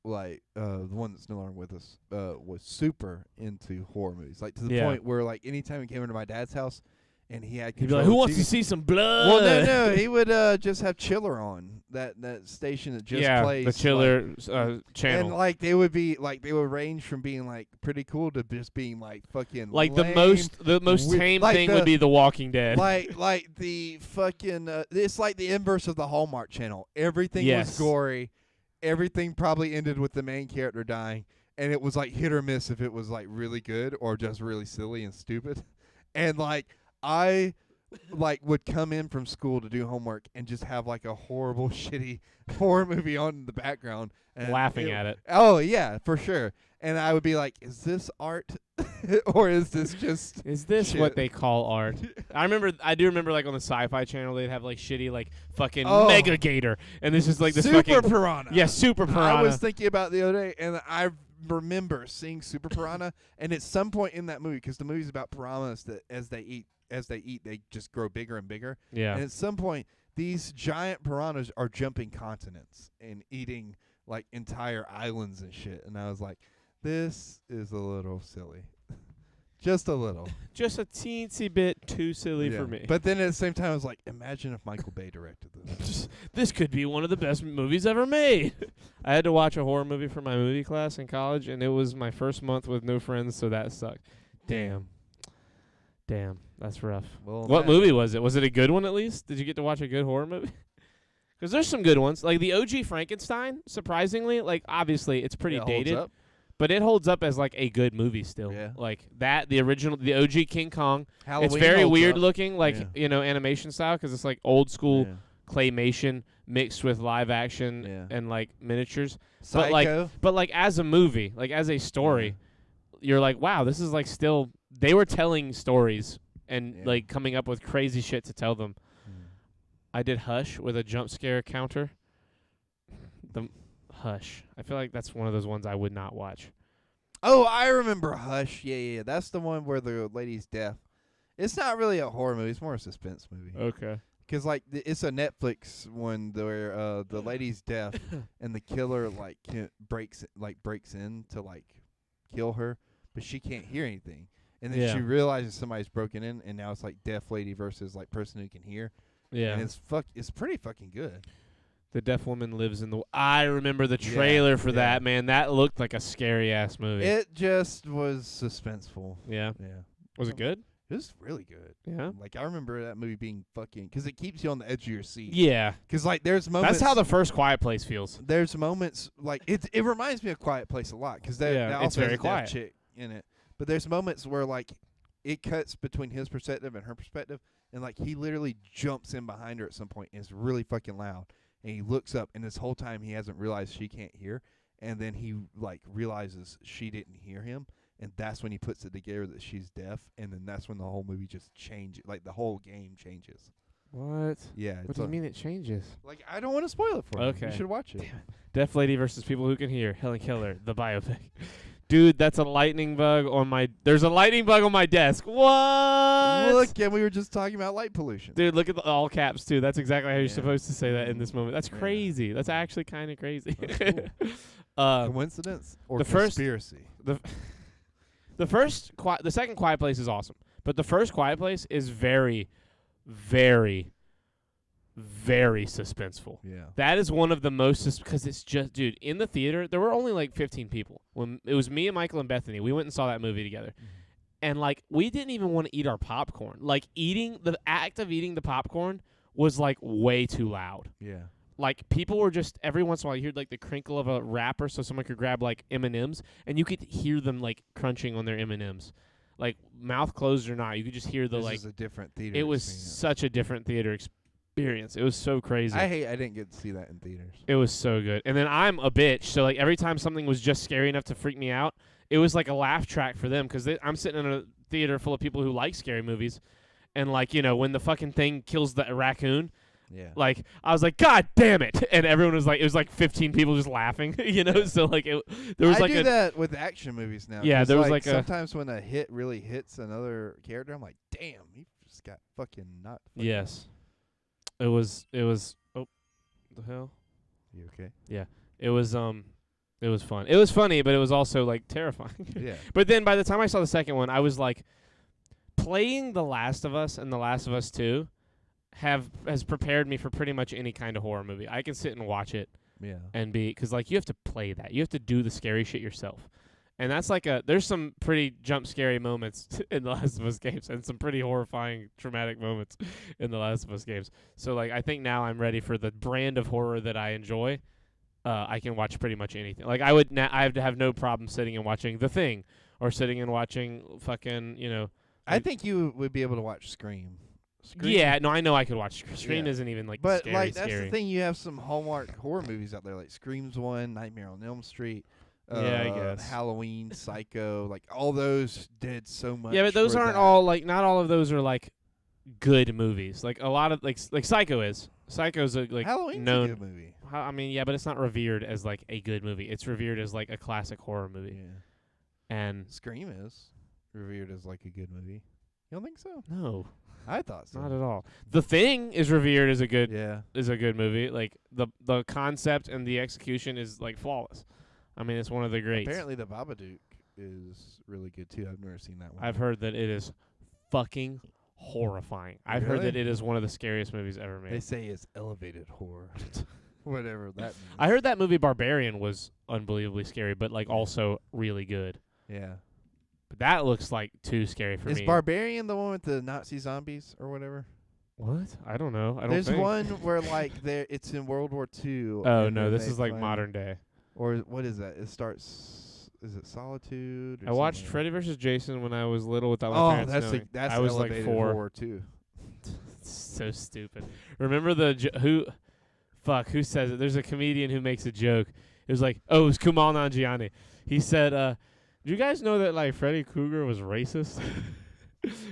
S3: like the one that's no longer with us, was super into horror movies. Like to the point where like anytime he came into my dad's house and he'd be
S2: like, "Who wants to see some blood?"
S3: Well, no, he would just have Chiller on that station that just plays
S2: the Chiller channel.
S3: And like they would range from being like pretty cool to just being like fucking
S2: like
S3: lame,
S2: the most tame
S3: like
S2: thing would be The Walking Dead.
S3: Like the fucking it's like the inverse of the Hallmark Channel. Everything was gory. Everything probably ended with the main character dying, and it was like hit or miss if it was like really good or just really silly and stupid. And like I would come in from school to do homework and just have like a horrible shitty horror movie on in the background and
S2: laughing at it.
S3: Oh yeah, for sure. And I would be like, is this art or is this just shit?
S2: What they call art? I do remember like on the Sci-Fi Channel they'd have like shitty like fucking Mega Gator, and this is like this
S3: Super
S2: fucking
S3: Piranha.
S2: Yeah, Super Piranha.
S3: I was thinking about it the other day, and I remember seeing Super Piranha, and at some point in that movie, because the movie's about piranhas that as they eat, they just grow bigger and bigger.
S2: Yeah.
S3: And at some point, these giant piranhas are jumping continents and eating like entire islands and shit. And I was like, this is a little silly. Just a little.
S2: Just a teensy bit too silly for me.
S3: But then at the same time, I was like, imagine if Michael Bay directed this.
S2: This could be one of the best movies ever made. I had to watch a horror movie for my movie class in college, and it was my first month with no friends, so that sucked. Damn, that's rough.
S3: Well,
S2: what movie was it? Was it a good one at least? Did you get to watch a good horror movie? Because there's some good ones. Like the OG Frankenstein, surprisingly, like obviously it's pretty dated.
S3: Holds up.
S2: But it holds up as like a good movie still.
S3: Yeah.
S2: Like that, the OG King Kong.
S3: Halloween
S2: it's very
S3: holds
S2: weird
S3: up.
S2: looking, like animation style, because it's like old school claymation mixed with live action and like miniatures.
S3: Psycho.
S2: But like as a movie, like as a story, you're like, wow, this is like still. They were telling stories and like coming up with crazy shit to tell them. I did Hush with a jump scare counter. The Hush. I feel like that's one of those ones I would not watch.
S3: Oh, I remember Hush. Yeah. That's the one where the lady's deaf. It's not really a horror movie. It's more a suspense movie.
S2: Okay.
S3: Because like it's a Netflix one where the lady's deaf and the killer like breaks in to like kill her, but she can't hear anything. And then she realizes somebody's broken in, and now it's like deaf lady versus like person who can hear.
S2: Yeah.
S3: And it's pretty fucking good.
S2: The deaf woman lives in the. I remember the trailer for that, man. That looked like a scary ass movie.
S3: It just was suspenseful.
S2: Yeah.
S3: Yeah.
S2: Was it good?
S3: It was really good.
S2: Yeah.
S3: Like, I remember that movie being fucking, because it keeps you on the edge of your seat.
S2: Yeah.
S3: Because, like, there's moments.
S2: That's how the first Quiet Place feels.
S3: There's moments, like, it reminds me of Quiet Place a lot. Because
S2: it's very
S3: has a
S2: quiet.
S3: deaf chick in it. But there's moments where, like, it cuts between his perspective and her perspective. And, like, he literally jumps in behind her at some point. And it's really fucking loud. And he looks up. And this whole time he hasn't realized she can't hear. And then he, like, realizes she didn't hear him. And that's when he puts it together that she's deaf, and then that's when the whole movie just changes. Like, the whole game changes.
S2: What?
S3: Yeah.
S2: What do you mean it changes?
S3: Like, I don't want to spoil it for you.
S2: Okay.
S3: You should watch it.
S2: Deaf Lady versus People Who Can Hear. Helen Keller, the biopic. Dude, that's a lightning bug on my... There's a lightning bug on my desk. What?
S3: Look, and we were just talking about light pollution.
S2: Dude, look at the all caps, too. That's exactly how you're
S3: Yeah.
S2: supposed to say that in this moment. That's
S3: Yeah.
S2: crazy. That's actually kind of crazy.
S3: That's cool. Coincidence or
S2: the first-
S3: conspiracy?
S2: The second Quiet Place is awesome, but the first Quiet Place is very, very, very suspenseful.
S3: Yeah.
S2: That is one of the most, because it's just, dude, in the theater, there were only like 15 people. When it was me and Michael and Bethany, we went and saw that movie together. And, like, we didn't even want to eat our popcorn. Like, the act of eating the popcorn was, like, way too loud.
S3: Yeah.
S2: Like, people were just, every once in a while, you heard, like, the crinkle of a wrapper so someone could grab, like, M&Ms, and you could hear them, like, crunching on their M&Ms. Like, mouth closed or not, you could just hear the,
S3: This is a different theater
S2: it was
S3: experience.
S2: such a different theater experience. It was so crazy.
S3: I didn't get to see that in theaters.
S2: It was so good. And then I'm a bitch, so, like, every time something was just scary enough to freak me out, it was, like, a laugh track for them, because I'm sitting in a theater full of people who like scary movies, and, like, you know, when the fucking thing kills the raccoon,
S3: Yeah.
S2: like, I was like, God damn it. And everyone was like, it was like 15 people just laughing, you know? So, like, there was
S3: I
S2: like
S3: do that with action movies now.
S2: Yeah,
S3: 'cause,
S2: there was like a-
S3: sometimes when a hit really hits another character, I'm like, damn, he just got fucking not. Fucking
S2: Yes. It was, oh, the hell?
S3: You okay?
S2: It was fun. It was funny, but it was also, like, terrifying.
S3: Yeah.
S2: But then by the time I saw the second one, I was like, playing The Last of Us and The Last of Us 2 has prepared me for pretty much any kind of horror movie. I can sit and watch it
S3: Yeah.
S2: and because, like, you have to play that. You have to do the scary shit yourself. And that's like there's some pretty jump scary moments in The Last of Us games and some pretty horrifying, traumatic moments in The Last of Us games. So, like, I think now I'm ready for the brand of horror that I enjoy. I can watch pretty much anything. Like, I have to have no problem sitting and watching The Thing or sitting and watching fucking, you know.
S3: I think you would be able to watch Scream.
S2: Yeah, no, I know I could watch Scream.
S3: Yeah.
S2: Isn't even like
S3: But
S2: scary,
S3: like that's
S2: scary.
S3: the thing, you have some Hallmark horror movies out there like Scream's one, Nightmare on Elm Street,
S2: Yeah, I guess.
S3: Halloween, Psycho, like all those did so much.
S2: Yeah, but those
S3: for
S2: aren't
S3: that.
S2: all like not all of those are like good movies. Like a lot of like Psycho is. Psycho's a like
S3: Halloween's
S2: known.
S3: a good movie.
S2: I mean, yeah, but it's not revered as like a good movie. It's revered as like a classic horror movie.
S3: Yeah.
S2: And
S3: Scream is revered as like a good movie. You don't think so?
S2: no,
S3: I thought so.
S2: not at all. The Thing is revered as a good
S3: Yeah.
S2: movie. Like the concept and the execution is like flawless. I mean, it's one of the greats.
S3: Apparently the Babadook is really good too. I've never seen that one.
S2: I've heard that it is fucking horrifying. I've heard that
S3: Really?
S2: it is one of the scariest movies ever made.
S3: They say it's elevated horror. Whatever that means.
S2: I heard that movie Barbarian was unbelievably scary, but like also really good.
S3: Yeah.
S2: But that looks like too scary for
S3: Is
S2: me.
S3: Barbarian the one with the Nazi zombies or whatever?
S2: What? I don't know. I don't
S3: There's
S2: think.
S3: one where like it's in World War II.
S2: Oh
S3: and
S2: no,
S3: then
S2: this
S3: they
S2: is like
S3: find-
S2: modern day.
S3: Or what is that? It starts. Is it Solitude? Or
S2: I watched
S3: something?
S2: Freddy vs. Jason when I was little without my
S3: Oh,
S2: parents
S3: that's
S2: knowing.
S3: that's
S2: I was like
S3: elevated
S2: 4.
S3: horror too.
S2: So stupid. Remember who says it? There's a comedian who makes a joke. It was like, oh, it was Kumail Nanjiani. He said, do you guys know that like Freddy Krueger was racist?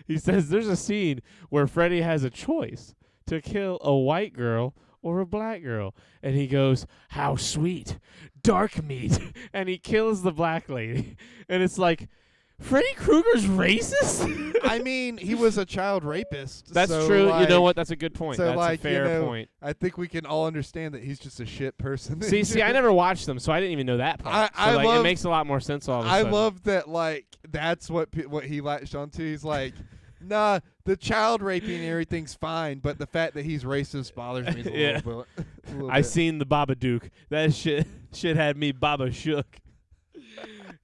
S2: He says there's a scene where Freddy has a choice to kill a white girl or a black girl. And he goes, how sweet, dark meat. And he kills the black lady. And it's like, Freddy Krueger's racist?
S3: I mean, he was a child rapist.
S2: That's
S3: so,
S2: true.
S3: Like,
S2: you know what? That's a good point.
S3: so,
S2: That's
S3: like,
S2: a fair
S3: you know,
S2: point.
S3: I think we can all understand that he's just a shit person.
S2: See, I never watched them, so I didn't even know that part.
S3: I
S2: so, like,
S3: love-
S2: it makes a lot more sense all of a
S3: I
S2: sudden.
S3: love that. Like that's what he latched onto. He's like, nah, the child raping and everything's fine, but the fact that he's racist bothers me a
S2: Yeah.
S3: little bit.
S2: I seen the Babadook. That shit had me Baba shook.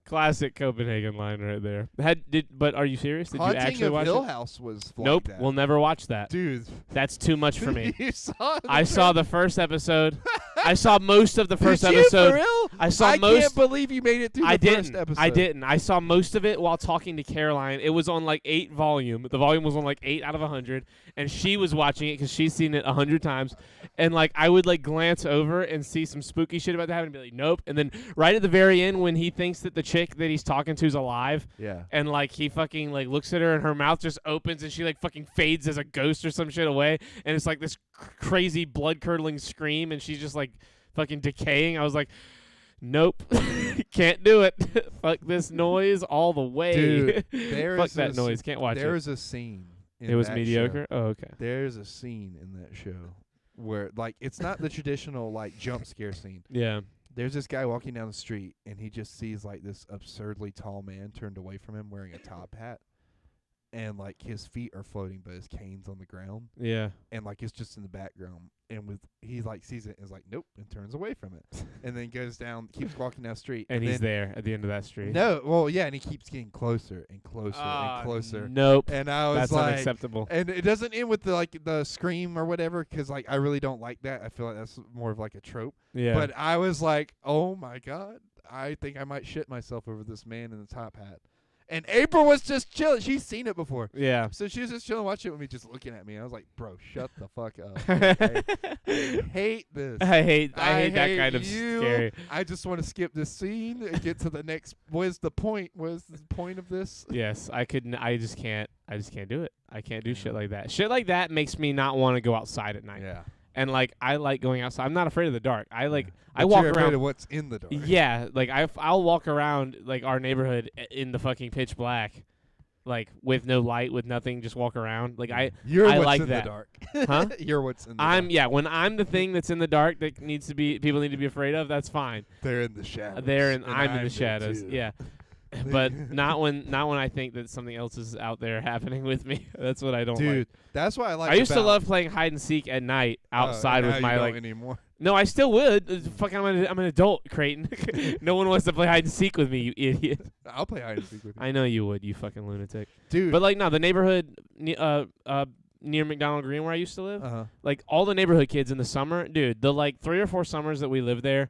S2: Classic Copenhagen line right there. But are you serious? Did
S3: Haunting
S2: you actually
S3: of
S2: watch
S3: Hill
S2: it?
S3: House was
S2: Nope,
S3: like that.
S2: we'll never watch that.
S3: Dude.
S2: That's too much for me.
S3: You saw
S2: I saw the first episode. I saw most of the first
S3: Did
S2: episode.
S3: You for real?
S2: I saw
S3: I
S2: most.
S3: can't believe you made it through the first episode.
S2: I didn't. I saw most of it while talking to Caroline. It was on like 8 volume. The volume was on like 8 out of 100, and she was watching it because she's seen it 100 times. And like I would like glance over and see some spooky shit about to happen and be like, nope. And then right at the very end, when he thinks that the chick that he's talking to is alive, and like he fucking like looks at her and her mouth just opens and she like fucking fades as a ghost or some shit away, and it's like this crazy blood curdling scream, and she's just like fucking decaying. I was like, nope, can't do it. Fuck this noise all the way.
S3: Dude,
S2: fuck that noise. Can't watch it.
S3: There's a scene.
S2: It was mediocre.
S3: Show.
S2: Oh, okay.
S3: There's a scene in that show where like it's not the traditional like jump scare scene.
S2: Yeah.
S3: There's this guy walking down the street, and he just sees like this absurdly tall man turned away from him wearing a top hat, and like his feet are floating, but his cane's on the ground.
S2: Yeah.
S3: And like it's just in the background, and he like sees it and is like, nope, and turns away from it, and then goes down, keeps walking down the street,
S2: and he's there at the end of that street.
S3: No, well, yeah, and he keeps getting closer and closer and closer.
S2: Nope.
S3: And I was
S2: that's
S3: like,
S2: unacceptable.
S3: And it doesn't end with the scream or whatever, because like I really don't like that. I feel like that's more of like a trope.
S2: Yeah.
S3: But I was like, oh my god, I think I might shit myself over this man in the top hat. And April was just chilling. She's seen it before.
S2: Yeah.
S3: So she was just chilling, watching it with me, just looking at me. I was like, bro, shut the fuck up. I hate this.
S2: I hate that kind of scary.
S3: I just want to skip this scene and get to the next. What is the point? What is the point of this?
S2: Yes, I couldn't. I just can't do it. I can't do shit like that. Shit like that makes me not want to go outside at night.
S3: Yeah.
S2: And like I like going outside. I'm not afraid of the dark. I like
S3: But
S2: I walk
S3: you're
S2: around.
S3: afraid of what's in the dark.
S2: Yeah, like I'll walk around like our neighborhood in the fucking pitch black, like with no light, with nothing, just walk around. Like
S3: You're
S2: I
S3: what's
S2: like
S3: in
S2: that.
S3: the dark.
S2: Huh?
S3: You're what's in the dark.
S2: Yeah. When I'm the thing that's in the dark that people need to be afraid of, that's fine.
S3: They're in the shadows.
S2: I'm in the shadows.
S3: Too.
S2: Yeah. But not when I think that something else is out there happening with me. That's what I don't like.
S3: Dude, that's why I like.
S2: I used to love playing hide and seek at night outside with my like.
S3: Anymore.
S2: No, I still would. Fucking, I'm an adult, Creighton. No one wants to play hide and seek with me, you idiot.
S3: I'll play hide and seek with you.
S2: I know you would, you fucking lunatic.
S3: Dude.
S2: But like, no, the neighborhood near McDonald Green where I used to live, like all the neighborhood kids in the summer, dude, the like 3 or 4 summers that we lived there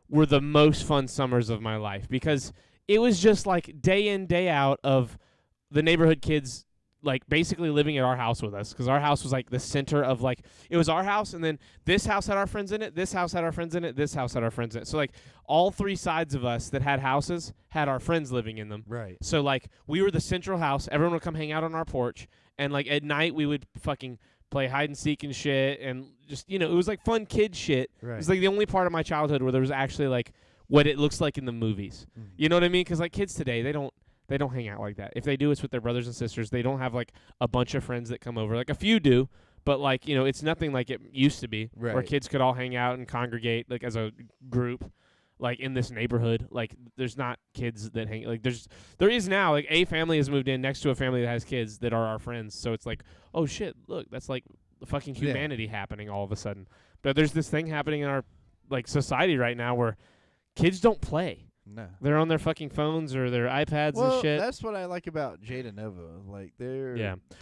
S2: were the most fun summers of my life because it was just like day in, day out of the neighborhood kids like basically living at our house with us because our house was like the center of like it was our house and then this house had our friends in it, this house had our friends in it, this house had our friends in it. So like all 3 sides of us that had houses had our friends living in them.
S3: Right.
S2: So like we were the central house. Everyone would come hang out on our porch and like at night we would fucking play hide and seek and shit and just it was like fun kid shit.
S3: Right.
S2: It was like the only part of my childhood where there was actually like what it looks like in the movies.
S3: Mm.
S2: You know what I mean? Because like kids today, they don't hang out like that. If they do, it's with their brothers and sisters. They don't have like a bunch of friends that come over. Like a few do, but like it's nothing like it used to be, where
S3: Right.
S2: kids could all hang out and congregate like as a group, like in this neighborhood. Like there's not kids that hang. Like there is now. Like a family has moved in next to a family that has kids that are our friends. So it's like, oh shit, look, that's like the fucking humanity happening all of a sudden. But there's this thing happening in our like society right now where kids don't play.
S3: No.
S2: They're on their fucking phones or their iPads and shit.
S3: That's what I like about Jada Nova. Like their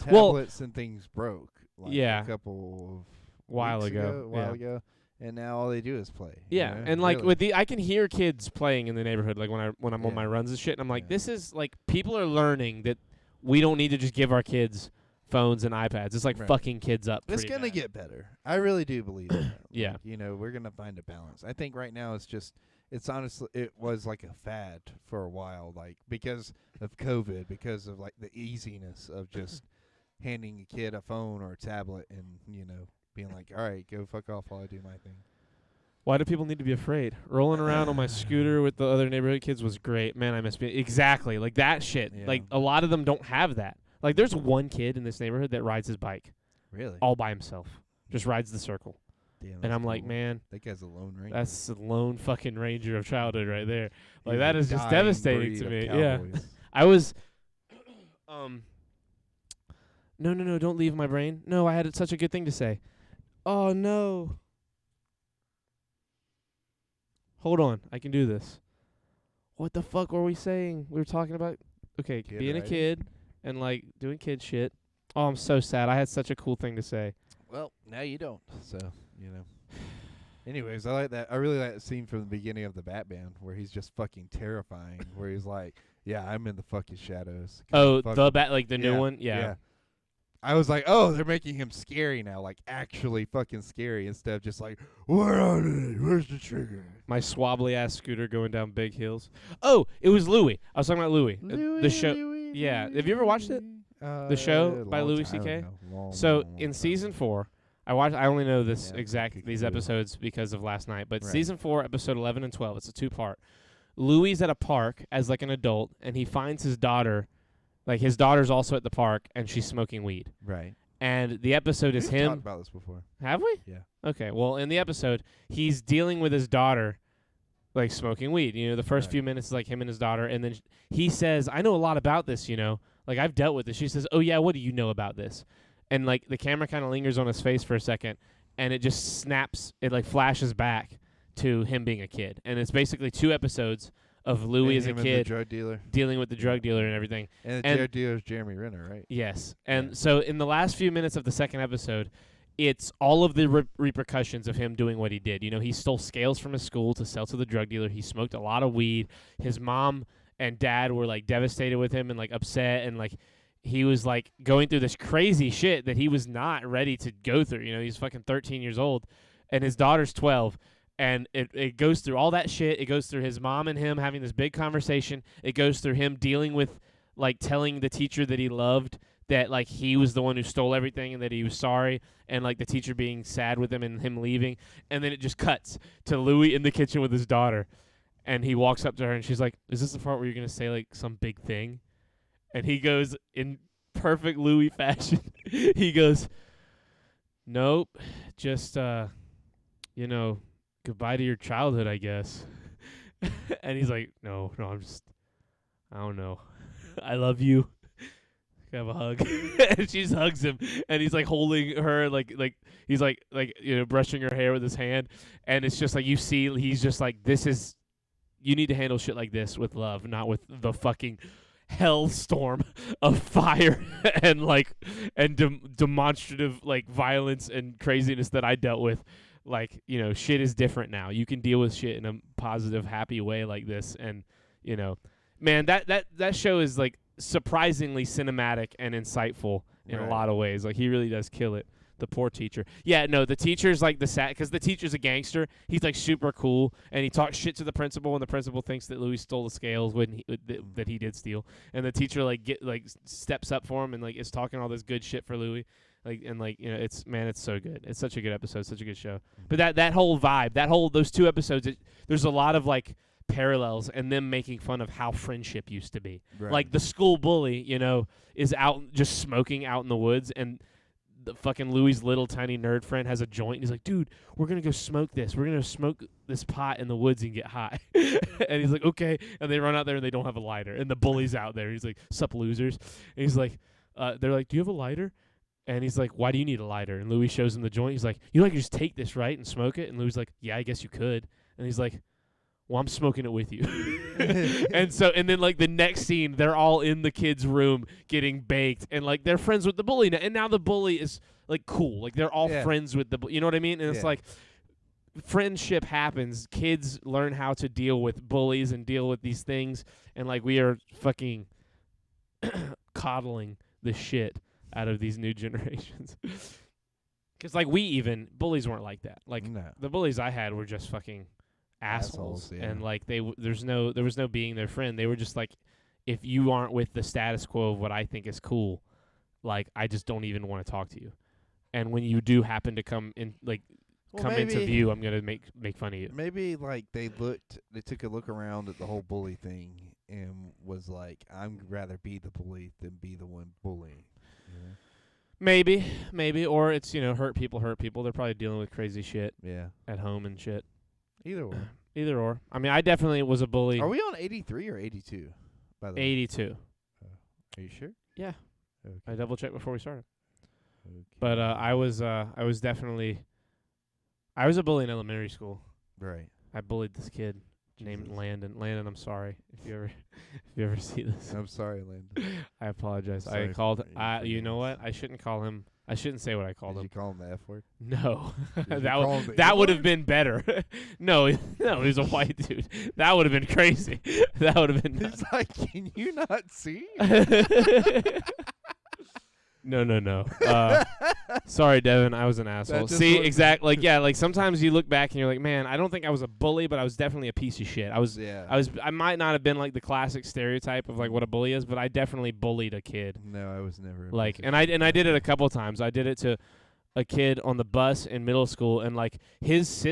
S2: Well,
S3: tablets and things broke. Like a couple of
S2: while
S3: weeks
S2: ago.
S3: And now all they do is play.
S2: Yeah, and like with I can hear kids playing in the neighborhood, like when I'm on my runs and shit. And I'm like, this is like people are learning that we don't need to just give our kids phones and iPads. It's like fucking kids up.
S3: It's gonna get better. I really do believe that.
S2: Yeah.
S3: Like, we're gonna find a balance. I think right now it's honestly it was like a fad for a while, like because of COVID, because of like the easiness of just handing a kid a phone or a tablet and being like, all right, go fuck off while I do my thing.
S2: Why do people need to be afraid? Rolling around on my scooter with the other neighborhood kids was great. Man, I miss being exactly like that shit.
S3: Yeah.
S2: Like a lot of them don't have that. Like there's one kid in this neighborhood that rides his bike
S3: Really?
S2: all by himself. Just rides the circle.
S3: Damn,
S2: And I'm
S3: cool.
S2: like, man,
S3: that guy's a lone ranger.
S2: that's the lone fucking ranger of childhood right there. Like
S3: He's
S2: that
S3: a
S2: is just
S3: dying
S2: devastating
S3: breed
S2: to
S3: of
S2: me. Yeah.
S3: cowboys.
S2: I was No, don't leave my brain. No, I had such a good thing to say. Oh no. Hold on, I can do this. What the fuck were we saying? We were talking about being a kid and like doing kid shit. Oh, I'm so sad. I had such a cool thing to say.
S3: Well, now you don't. So, you know. Anyways, I like that. I really like that scene from the beginning of the Batman where he's just fucking terrifying. Where he's like, "Yeah, I'm in the fucking shadows."
S2: Oh, the new one. Yeah.
S3: I was like, "Oh, they're making him scary now, like actually fucking scary instead of just like, where are they? Where's the trigger?"
S2: My swabbly ass scooter going down big hills. Oh, it was Louis. I was talking about Louis. The show. Yeah. Have you ever watched it? The show by Louis C.K. So in season 4. I only know these episodes because of last night, but season 4, episode 11 and 12, it's a 2-part. Louis at a park as like an adult, and he finds his daughter, like his daughter's also at the park, and she's smoking weed.
S3: Right.
S2: And the episode is
S3: We've
S2: him.
S3: talked about this before.
S2: Have we?
S3: Yeah.
S2: Okay. Well, in the episode, he's dealing with his daughter, like smoking weed. You know, the first few minutes is like him and his daughter, and then he says, "I know a lot about this. You know, like I've dealt with this." She says, "Oh yeah, what do you know about this?" And like the camera kind of lingers on his face for a second, and it just snaps. It like flashes back to him being a kid, and it's basically 2 episodes of Louis as a kid
S3: the drug dealer.
S2: dealing with the drug dealer and everything.
S3: And the drug dealer is Jeremy Renner, right?
S2: Yes, and so in the last few minutes of the second episode, it's all of the repercussions of him doing what he did. You know, he stole scales from his school to sell to the drug dealer. He smoked a lot of weed. His mom and dad were like devastated with him and like upset, and like he was like going through this crazy shit that he was not ready to go through. You know, he's fucking 13 years old, and his daughter's 12. And it goes through all that shit. It goes through his mom and him having this big conversation. It goes through him dealing with, like, telling the teacher that he loved that, like, he was the one who stole everything and that he was sorry, and, like, the teacher being sad with him and him leaving. And then it just cuts to Louis in the kitchen with his daughter. And he walks up to her, and she's like, "Is this the part where you're going to say, like, some big thing?" And he goes, in perfect Louis fashion, he goes, "Nope, just, you know, goodbye to your childhood, I guess." And he's like, no, I don't know. I love you. Have a hug. And she just hugs him, and he's like holding her, like he's like you know, brushing her hair with his hand, and it's just like you see he's just like, you need to handle shit like this with love, not with the fucking hellstorm of fire and demonstrative like violence and craziness that I dealt with. Like, you know, shit is different now. You can deal with shit in a positive, happy way like this. And, you know, man, that show is, like, surprisingly cinematic and insightful in a lot of ways. Like, he really does kill it. The poor teacher. Yeah, no, the teacher's, like, because the teacher's a gangster. He's, like, super cool, and he talks shit to the principal, and the principal thinks that Louis stole the scales that he did steal. And the teacher, like, steps up for him and, like, is talking all this good shit for Louis. Like, and like, you know, it's so good. It's such a good episode, such a good show. But that whole vibe, those 2 episodes, there's a lot of like parallels and them making fun of how friendship used to be. Right. Like the school bully, you know, is out just smoking out in the woods, and the fucking Louis' little tiny nerd friend has a joint. And he's like, "Dude, we're gonna go smoke this. We're gonna smoke this pot in the woods and get high." And he's like, "Okay." And they run out there and they don't have a lighter. And the bully's out there. He's like, "Sup, losers?" And he's like, they're like, "Do you have a lighter?" And he's like, "Why do you need a lighter?" And Louis shows him the joint. He's like, "You know, I can just take this, right, and smoke it?" And Louis' like, "Yeah, I guess you could." And he's like, "Well, I'm smoking it with you." And then like the next scene, they're all in the kid's room getting baked, and like they're friends with the bully now. And now the bully is like cool. Like they're all friends with the you know what I mean? And it's like friendship happens. Kids learn how to deal with bullies and deal with these things, and like we are fucking coddling the shit out of these new generations. Because, like, bullies weren't like that. Like, the bullies I had were just fucking assholes. And, like, there was no being their friend. They were just like, if you aren't with the status quo of what I think is cool, like, I just don't even want to talk to you. And when you do happen to come in, like, into view, I'm going to make fun of you.
S3: Maybe, like, they took a look around at the whole bully thing and was like, I'd rather be the bully than be the one bullying.
S2: Maybe, or it's, you know, hurt people. They're probably dealing with crazy shit at home and shit.
S3: Either
S2: or. I mean, I definitely was a bully.
S3: Are we on 83 or 82, by the way?
S2: 82.
S3: Are you sure?
S2: Yeah.
S3: Okay.
S2: I double-checked before we started.
S3: Okay.
S2: But I was definitely... I was a bully in elementary school.
S3: Right.
S2: I bullied this kid named Landon. Landon, I'm sorry if you ever see this.
S3: I'm sorry, Landon.
S2: I apologize.
S3: Sorry
S2: I called.
S3: for
S2: You know what? I shouldn't call him. I shouldn't say what I called
S3: Did
S2: him.
S3: you call him the F word?
S2: No,
S3: Did you
S2: that
S3: call him the
S2: that would have
S3: N-word?
S2: been better. No, he's a white dude. That would have been crazy. That would have been.
S3: He's like, can you not see?
S2: No. Sorry, Devin. I was an asshole.
S3: just
S2: See,
S3: was-
S2: exactly. Like, yeah, like sometimes you look back and you're like, man, I don't think I was a bully, but I was definitely a piece of shit.
S3: Yeah.
S2: I might not have been like the classic stereotype of like what a bully is, but I definitely bullied a kid.
S3: No, I was never. A
S2: Like,
S3: piece of
S2: and
S3: shit.
S2: I did it a couple times. I did it to a kid on the bus in middle school, and like his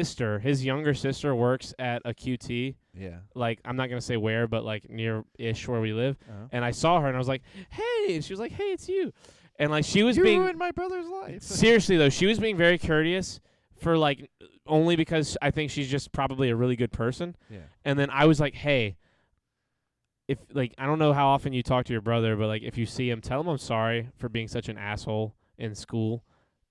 S2: younger sister works at a QT.
S3: Yeah.
S2: Like, I'm not gonna say where, but like near-ish where we live.
S3: Uh-huh.
S2: And I saw her, and I was like, hey, and she was like, hey, it's you. And like she was
S3: You
S2: being
S3: ruined my brother's life.
S2: seriously though, she was being very courteous for like only because I think she's just probably a really good person.
S3: Yeah.
S2: And then I was like, hey, if like I don't know how often you talk to your brother, but like if you see him, tell him I'm sorry for being such an asshole in school,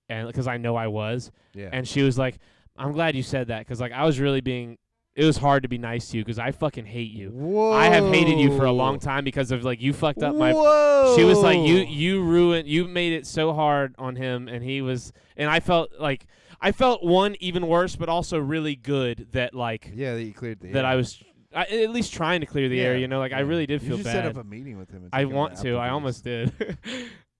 S2: and because I know I was.
S3: Yeah.
S2: And she was like, I'm glad you said that, because like I was really being. It was hard to be nice to you because I fucking hate you.
S3: Whoa.
S2: I have hated you for a long time because of like you fucked up my.
S3: Whoa.
S2: She was like, you made it so hard on him, and he was, and I felt one even worse, but also really good that like
S3: Yeah, that you cleared the
S2: that
S3: air.
S2: I was at least trying to clear the air. You know, like I
S3: yeah.
S2: really did feel
S3: you should
S2: bad.
S3: set up a meeting with him. And
S2: I
S3: take him
S2: want to. I
S3: Applebee's.
S2: almost did.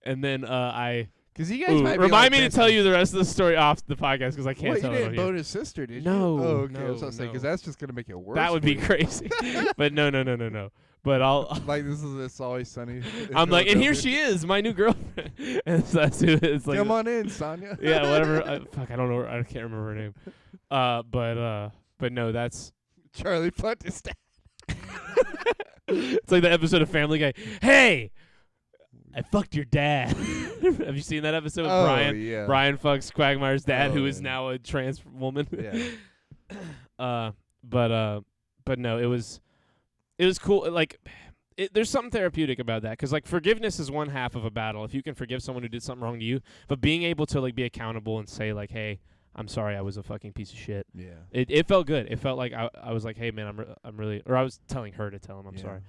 S2: And then
S3: Because you guys
S2: ooh,
S3: might be
S2: remind
S3: like
S2: me to
S3: this
S2: tell
S3: and-
S2: you the rest of the story off the podcast because I can't
S3: What,
S2: tell
S3: you
S2: it
S3: didn't
S2: on here.
S3: bone his sister, did
S2: No,
S3: you? Oh, okay. I was
S2: no,
S3: about to say, because
S2: no.
S3: that's just going to make it worse.
S2: That would be
S3: for you.
S2: crazy. But no. But I'll.
S3: Like, this is It's Always Sunny. in
S2: I'm like, and here
S3: Philadelphia.
S2: she is, my new girlfriend. And so that's who it's like.
S3: Come on in, Sonia.
S2: Yeah, whatever. Fuck, I don't know. I can't remember her name. But no, that's.
S3: Charlie fucked his dad.
S2: It's like the episode of Family Guy. Hey, I fucked your dad. Have you seen that episode with
S3: Oh,
S2: Brian?
S3: yeah.
S2: Brian fucks Quagmire's dad,
S3: Oh,
S2: who is
S3: yeah.
S2: now a trans woman.
S3: Yeah.
S2: But no, it was cool. Like, there's something therapeutic about that, because like forgiveness is one half of a battle. If you can forgive someone who did something wrong to you, but being able to like be accountable and say like, hey, I'm sorry, I was a fucking piece of shit.
S3: Yeah.
S2: It felt good. It felt like I was like, hey man, I'm really, or I was telling her to tell him I'm
S3: Yeah.
S2: sorry.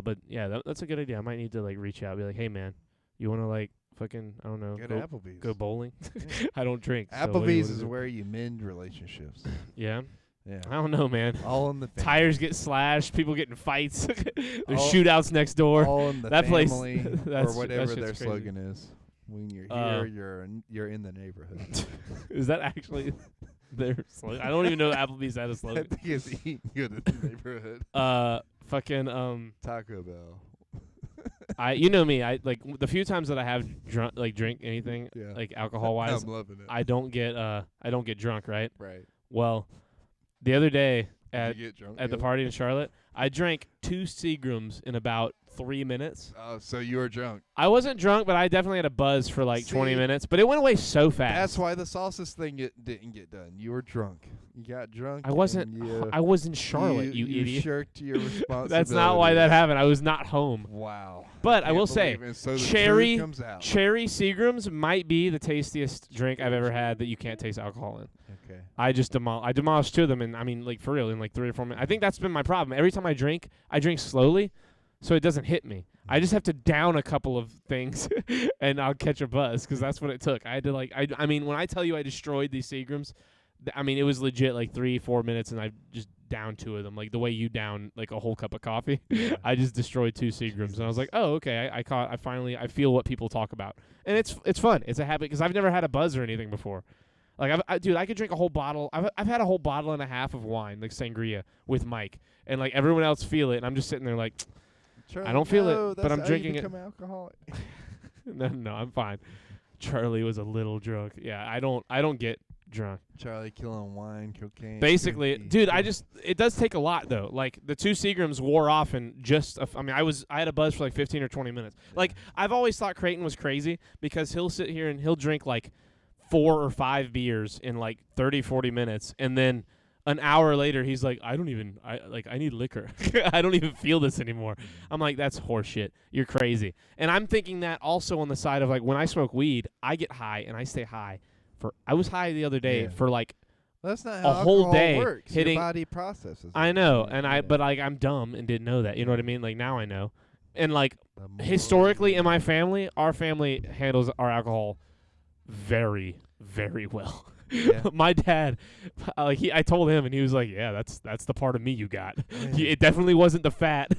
S2: But yeah, that's a good idea. I might need to like reach out, and be like, hey man, you want to like fucking, I don't know,
S3: Go to Applebee's.
S2: go bowling?
S3: Yeah.
S2: I don't drink. so what do you
S3: Applebee's
S2: wanna
S3: is
S2: do?
S3: where you mend relationships.
S2: Yeah.
S3: Yeah.
S2: I don't know, man.
S3: All in the family.
S2: Tires get slashed. People get in fights. There's
S3: All-
S2: shootouts next door.
S3: All in the
S2: That place-
S3: family,
S2: that's-
S3: or whatever
S2: that shit's
S3: their
S2: crazy.
S3: slogan is. When you're here, you're in the neighborhood.
S2: Is that actually their slogan? I don't even know Applebee's had a
S3: I
S2: slogan.
S3: think it's eating good in the neighborhood.
S2: Fucking
S3: Taco Bell.
S2: you know me. I like the few times that I have drink anything
S3: Yeah.
S2: like alcohol wise.
S3: I'm loving it.
S2: I don't get drunk, right?
S3: right.
S2: Well, the other day
S3: Did you get drunk
S2: at the
S3: yet?
S2: party in Charlotte, I drank 2 Seagrams in about 3 minutes.
S3: Oh, so you were drunk.
S2: I wasn't drunk, but I definitely had a buzz for like 20
S3: See,
S2: minutes. But it went away so fast.
S3: That's why the sauces thing didn't get done. You were drunk. You got drunk.
S2: I wasn't.
S3: and you,
S2: I was in Charlotte, you
S3: you
S2: idiot.
S3: shirked your responsibility.
S2: That's not why that happened. I was not home.
S3: Wow.
S2: But I
S3: Can't
S2: will say,
S3: believe it. So the
S2: cherry-
S3: truth comes out.
S2: Cherry Seagrams might be the tastiest drink I've ever had that you can't taste alcohol in.
S3: Okay.
S2: I demolished 2 of them, and I mean, like for real, in like 3 or 4 minutes. I think that's been my problem. Every time I drink slowly, so it doesn't hit me. I just have to down a couple of things, and I'll catch a buzz, because that's what it took. I had to like, I mean, when I tell you I destroyed these Seagrams, I mean, it was legit like 3-4 minutes, and I just downed 2 of them, like the way you down like a whole cup of coffee.
S3: Yeah.
S2: I just destroyed 2 Seagrams, and I was like, oh, okay, I feel what people talk about, and it's fun. It's a habit, because I've never had a buzz or anything before. Like, dude, I could drink a whole bottle. I've had a whole bottle and a half of wine, like sangria, with Mike, and like everyone else feel it, and I'm just sitting there like,
S3: Charlie,
S2: I don't feel it,
S3: no,
S2: but
S3: that's
S2: I'm
S3: how
S2: drinking
S3: you
S2: it.
S3: become alcoholic.
S2: no, I'm fine. Charlie was a little drunk. Yeah, I don't get drunk.
S3: Charlie killing wine, cocaine.
S2: Basically,
S3: drinking.
S2: dude, it does take a lot though. Like the 2 Seagrams wore off in just I had a buzz for like 15 or 20 minutes. Like I've always thought Creighton was crazy, because he'll sit here and he'll drink like 4 or 5 beers in like 30-40 minutes, and then an hour later he's like, I need liquor. I don't even feel this anymore. I'm like, that's horseshit. You're crazy. And I'm thinking that also on the side of like, when I smoke weed, I get high and I stay high I was high the other day
S3: Yeah.
S2: for like
S3: That's not how
S2: a whole
S3: alcohol
S2: day
S3: works.
S2: hitting.
S3: Your body processes.
S2: I
S3: it.
S2: know,
S3: Yeah,
S2: and
S3: yeah.
S2: but like I'm dumb and didn't know that. You know what I mean? Like now I know. And like
S3: The more
S2: historically
S3: you
S2: in my
S3: know.
S2: family, our family handles our alcohol very, very well.
S3: Yeah.
S2: My dad, I told him, and he was like, "Yeah, that's the part of me you got. It definitely wasn't the fat.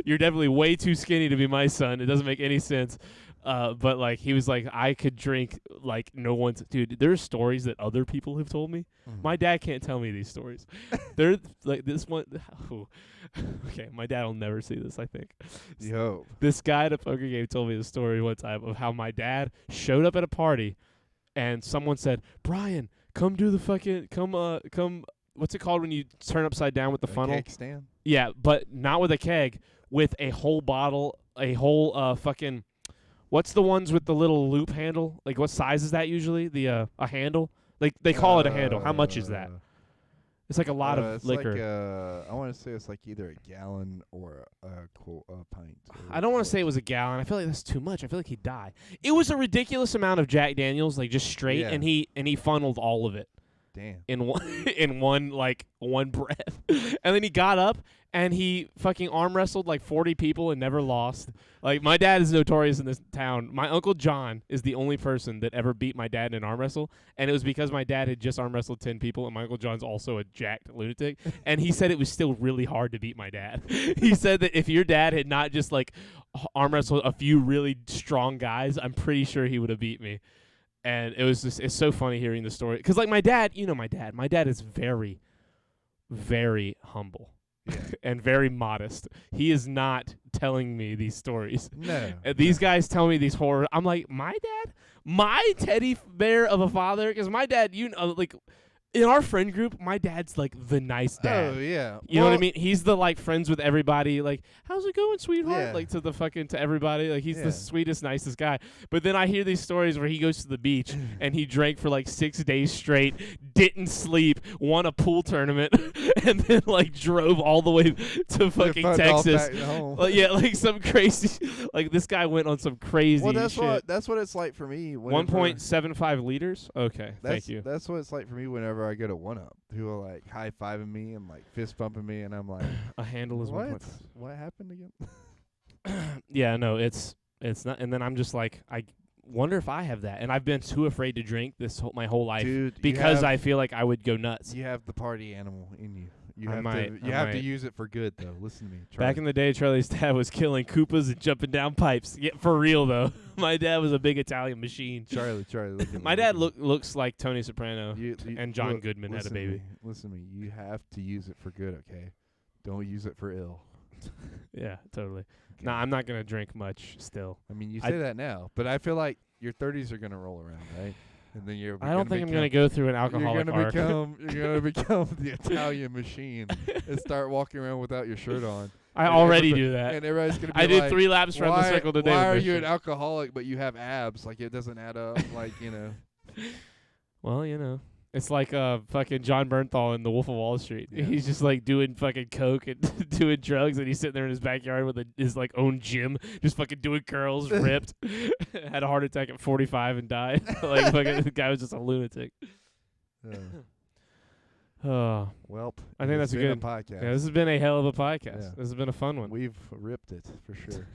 S2: You're definitely way too skinny to be my son. It doesn't make any sense." But like he was like, I could drink like no one's. Dude, there's stories that other people have told me. My dad can't tell me these stories. They're like this one. Oh, okay, my dad will never see this. I think.
S3: Yo.
S2: This guy at a poker game told me the story one time of how my dad showed up at a party, and someone said, "Brian, come do the fucking come. What's it called when you turn upside down with the funnel?
S3: Cake stand.
S2: Yeah, but not with a keg, with a whole bottle, a whole fucking. What's the ones with the little loop handle? Like what size is that usually? The a handle? Like they call it a handle. How much is that? It's like a lot of
S3: it's
S2: liquor.
S3: Like, I want to say it's like either a gallon or a pint.
S2: I don't want to say it was a gallon. I feel like that's too much. I feel like he'd die. It was a ridiculous amount of Jack Daniels, like just straight,
S3: Yeah.
S2: and he funneled all of it
S3: Damn.
S2: in one one breath. And then he got up and he fucking arm wrestled like 40 people and never lost. Like my dad is notorious in this town. My Uncle John is the only person that ever beat my dad in an arm wrestle, and it was because my dad had just arm wrestled 10 people, and my Uncle John's also a jacked lunatic, and he said it was still really hard to beat my dad. He said that if your dad had not just like arm wrestled a few really strong guys, I'm pretty sure he would have beat me. And it was just, it's so funny hearing the story. Because, like, my dad, you know my dad. My dad is very, very humble and very modest. He is not telling me these stories.
S3: No.
S2: These guys tell me these horror. I'm like, my dad? My teddy bear of a father? Because my dad, you know, like, in our friend group, my dad's like the nice dad.
S3: Oh yeah.
S2: You know what I mean? He's the like friends with everybody. Like, how's it going, sweetheart?
S3: Yeah.
S2: Like to everybody. Like he's
S3: Yeah.
S2: the sweetest, nicest guy. But then I hear these stories where he goes to the beach and he drank for like 6 days straight, didn't sleep, won a pool tournament, and then like drove all the way to fucking Texas. Yeah, like some crazy. Like this guy went on some crazy.
S3: Well, that's
S2: shit.
S3: that's what it's like for me.
S2: 1.75 liters. Okay, thank you.
S3: That's what it's like for me whenever I go to One Up. Who are like high fiving me and like fist bumping me, and I'm like,
S2: A handle is
S3: what?
S2: 1.
S3: What happened again?
S2: Yeah, no, it's not. And then I'm just like, I wonder if I have that. And I've been too afraid to drink my whole life,
S3: Dude,
S2: because I feel like I would go nuts.
S3: You have the party animal in you. You
S2: I
S3: have
S2: might-
S3: to. You
S2: I
S3: have to
S2: might.
S3: use it for good, though. Listen to me.
S2: Back in the day, Charlie's dad was killing Koopas and jumping down pipes. Yeah, for real though. My dad was a big Italian machine.
S3: Charlie, look at
S2: My
S3: me.
S2: dad looks like Tony Soprano
S3: You-
S2: and John
S3: look,
S2: Goodman had a
S3: listen to
S2: baby.
S3: me, listen to me. You have to use it for good, okay? Don't use it for ill.
S2: Yeah, totally.
S3: Okay?
S2: Nah, I'm not gonna drink much still.
S3: I mean, you
S2: I-
S3: say that now, but I feel like your 30s are gonna roll around, right? And then
S2: I don't think I'm gonna go through an alcoholic
S3: You're gonna
S2: arc.
S3: you're gonna become the Italian machine and start walking around without your shirt on.
S2: I
S3: And
S2: already
S3: everybody-
S2: do that.
S3: And everybody's gonna be
S2: I did
S3: like,
S2: 3 laps around the circle today.
S3: Why
S2: with
S3: are you
S2: this
S3: an
S2: shit.
S3: alcoholic but you have abs? Like it doesn't add up. Like
S2: Well, you know, it's like fucking John Bernthal in The Wolf of Wall Street.
S3: Yeah.
S2: He's just like doing fucking coke and doing drugs, and he's sitting there in his backyard with his like own gym, just fucking doing curls, ripped. Had a heart attack at 45 and died. Like fucking the guy was just a lunatic. Oh,
S3: Welp.
S2: I think that's a good
S3: podcast.
S2: Yeah, this has been a hell of a podcast.
S3: Yeah.
S2: This has been a fun one.
S3: We've ripped it for sure.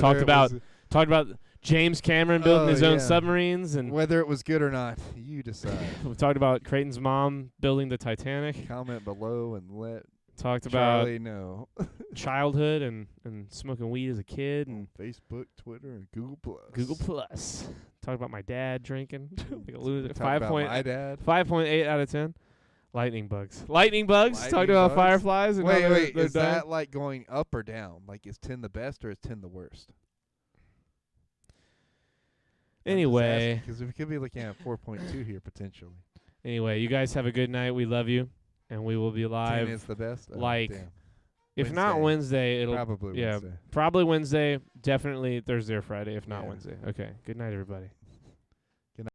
S2: Talked about James Cameron building his own submarines, and
S3: whether it was good or not, you decide.
S2: we talked about Creighton's mom building the Titanic.
S3: Comment below and let
S2: Talked about
S3: Charlie know.
S2: childhood and smoking weed as a kid and
S3: Facebook, Twitter, and Google Plus.
S2: Google Plus. Talked about my dad drinking. Like a lunatic.
S3: Talk about my dad.
S2: 5.8 out of 10. Lightning bugs. Lightning bugs. Talked
S3: Lightning
S2: about
S3: bugs?
S2: fireflies. And how
S3: Wait.
S2: they're
S3: Is
S2: dying.
S3: that like going up or down? Like is 10 the best or is 10 the worst?
S2: Anyway,
S3: because we could be looking at 4.2 here potentially.
S2: you guys have a good night. We love you, and we will be
S3: 10
S2: live.
S3: is the best. Oh,
S2: like,
S3: damn.
S2: If not Wednesday, it'll
S3: Probably
S2: yeah,
S3: Wednesday.
S2: probably Wednesday. Definitely Thursday or Friday. If not
S3: Yeah.
S2: Wednesday. Okay. Good night, everybody.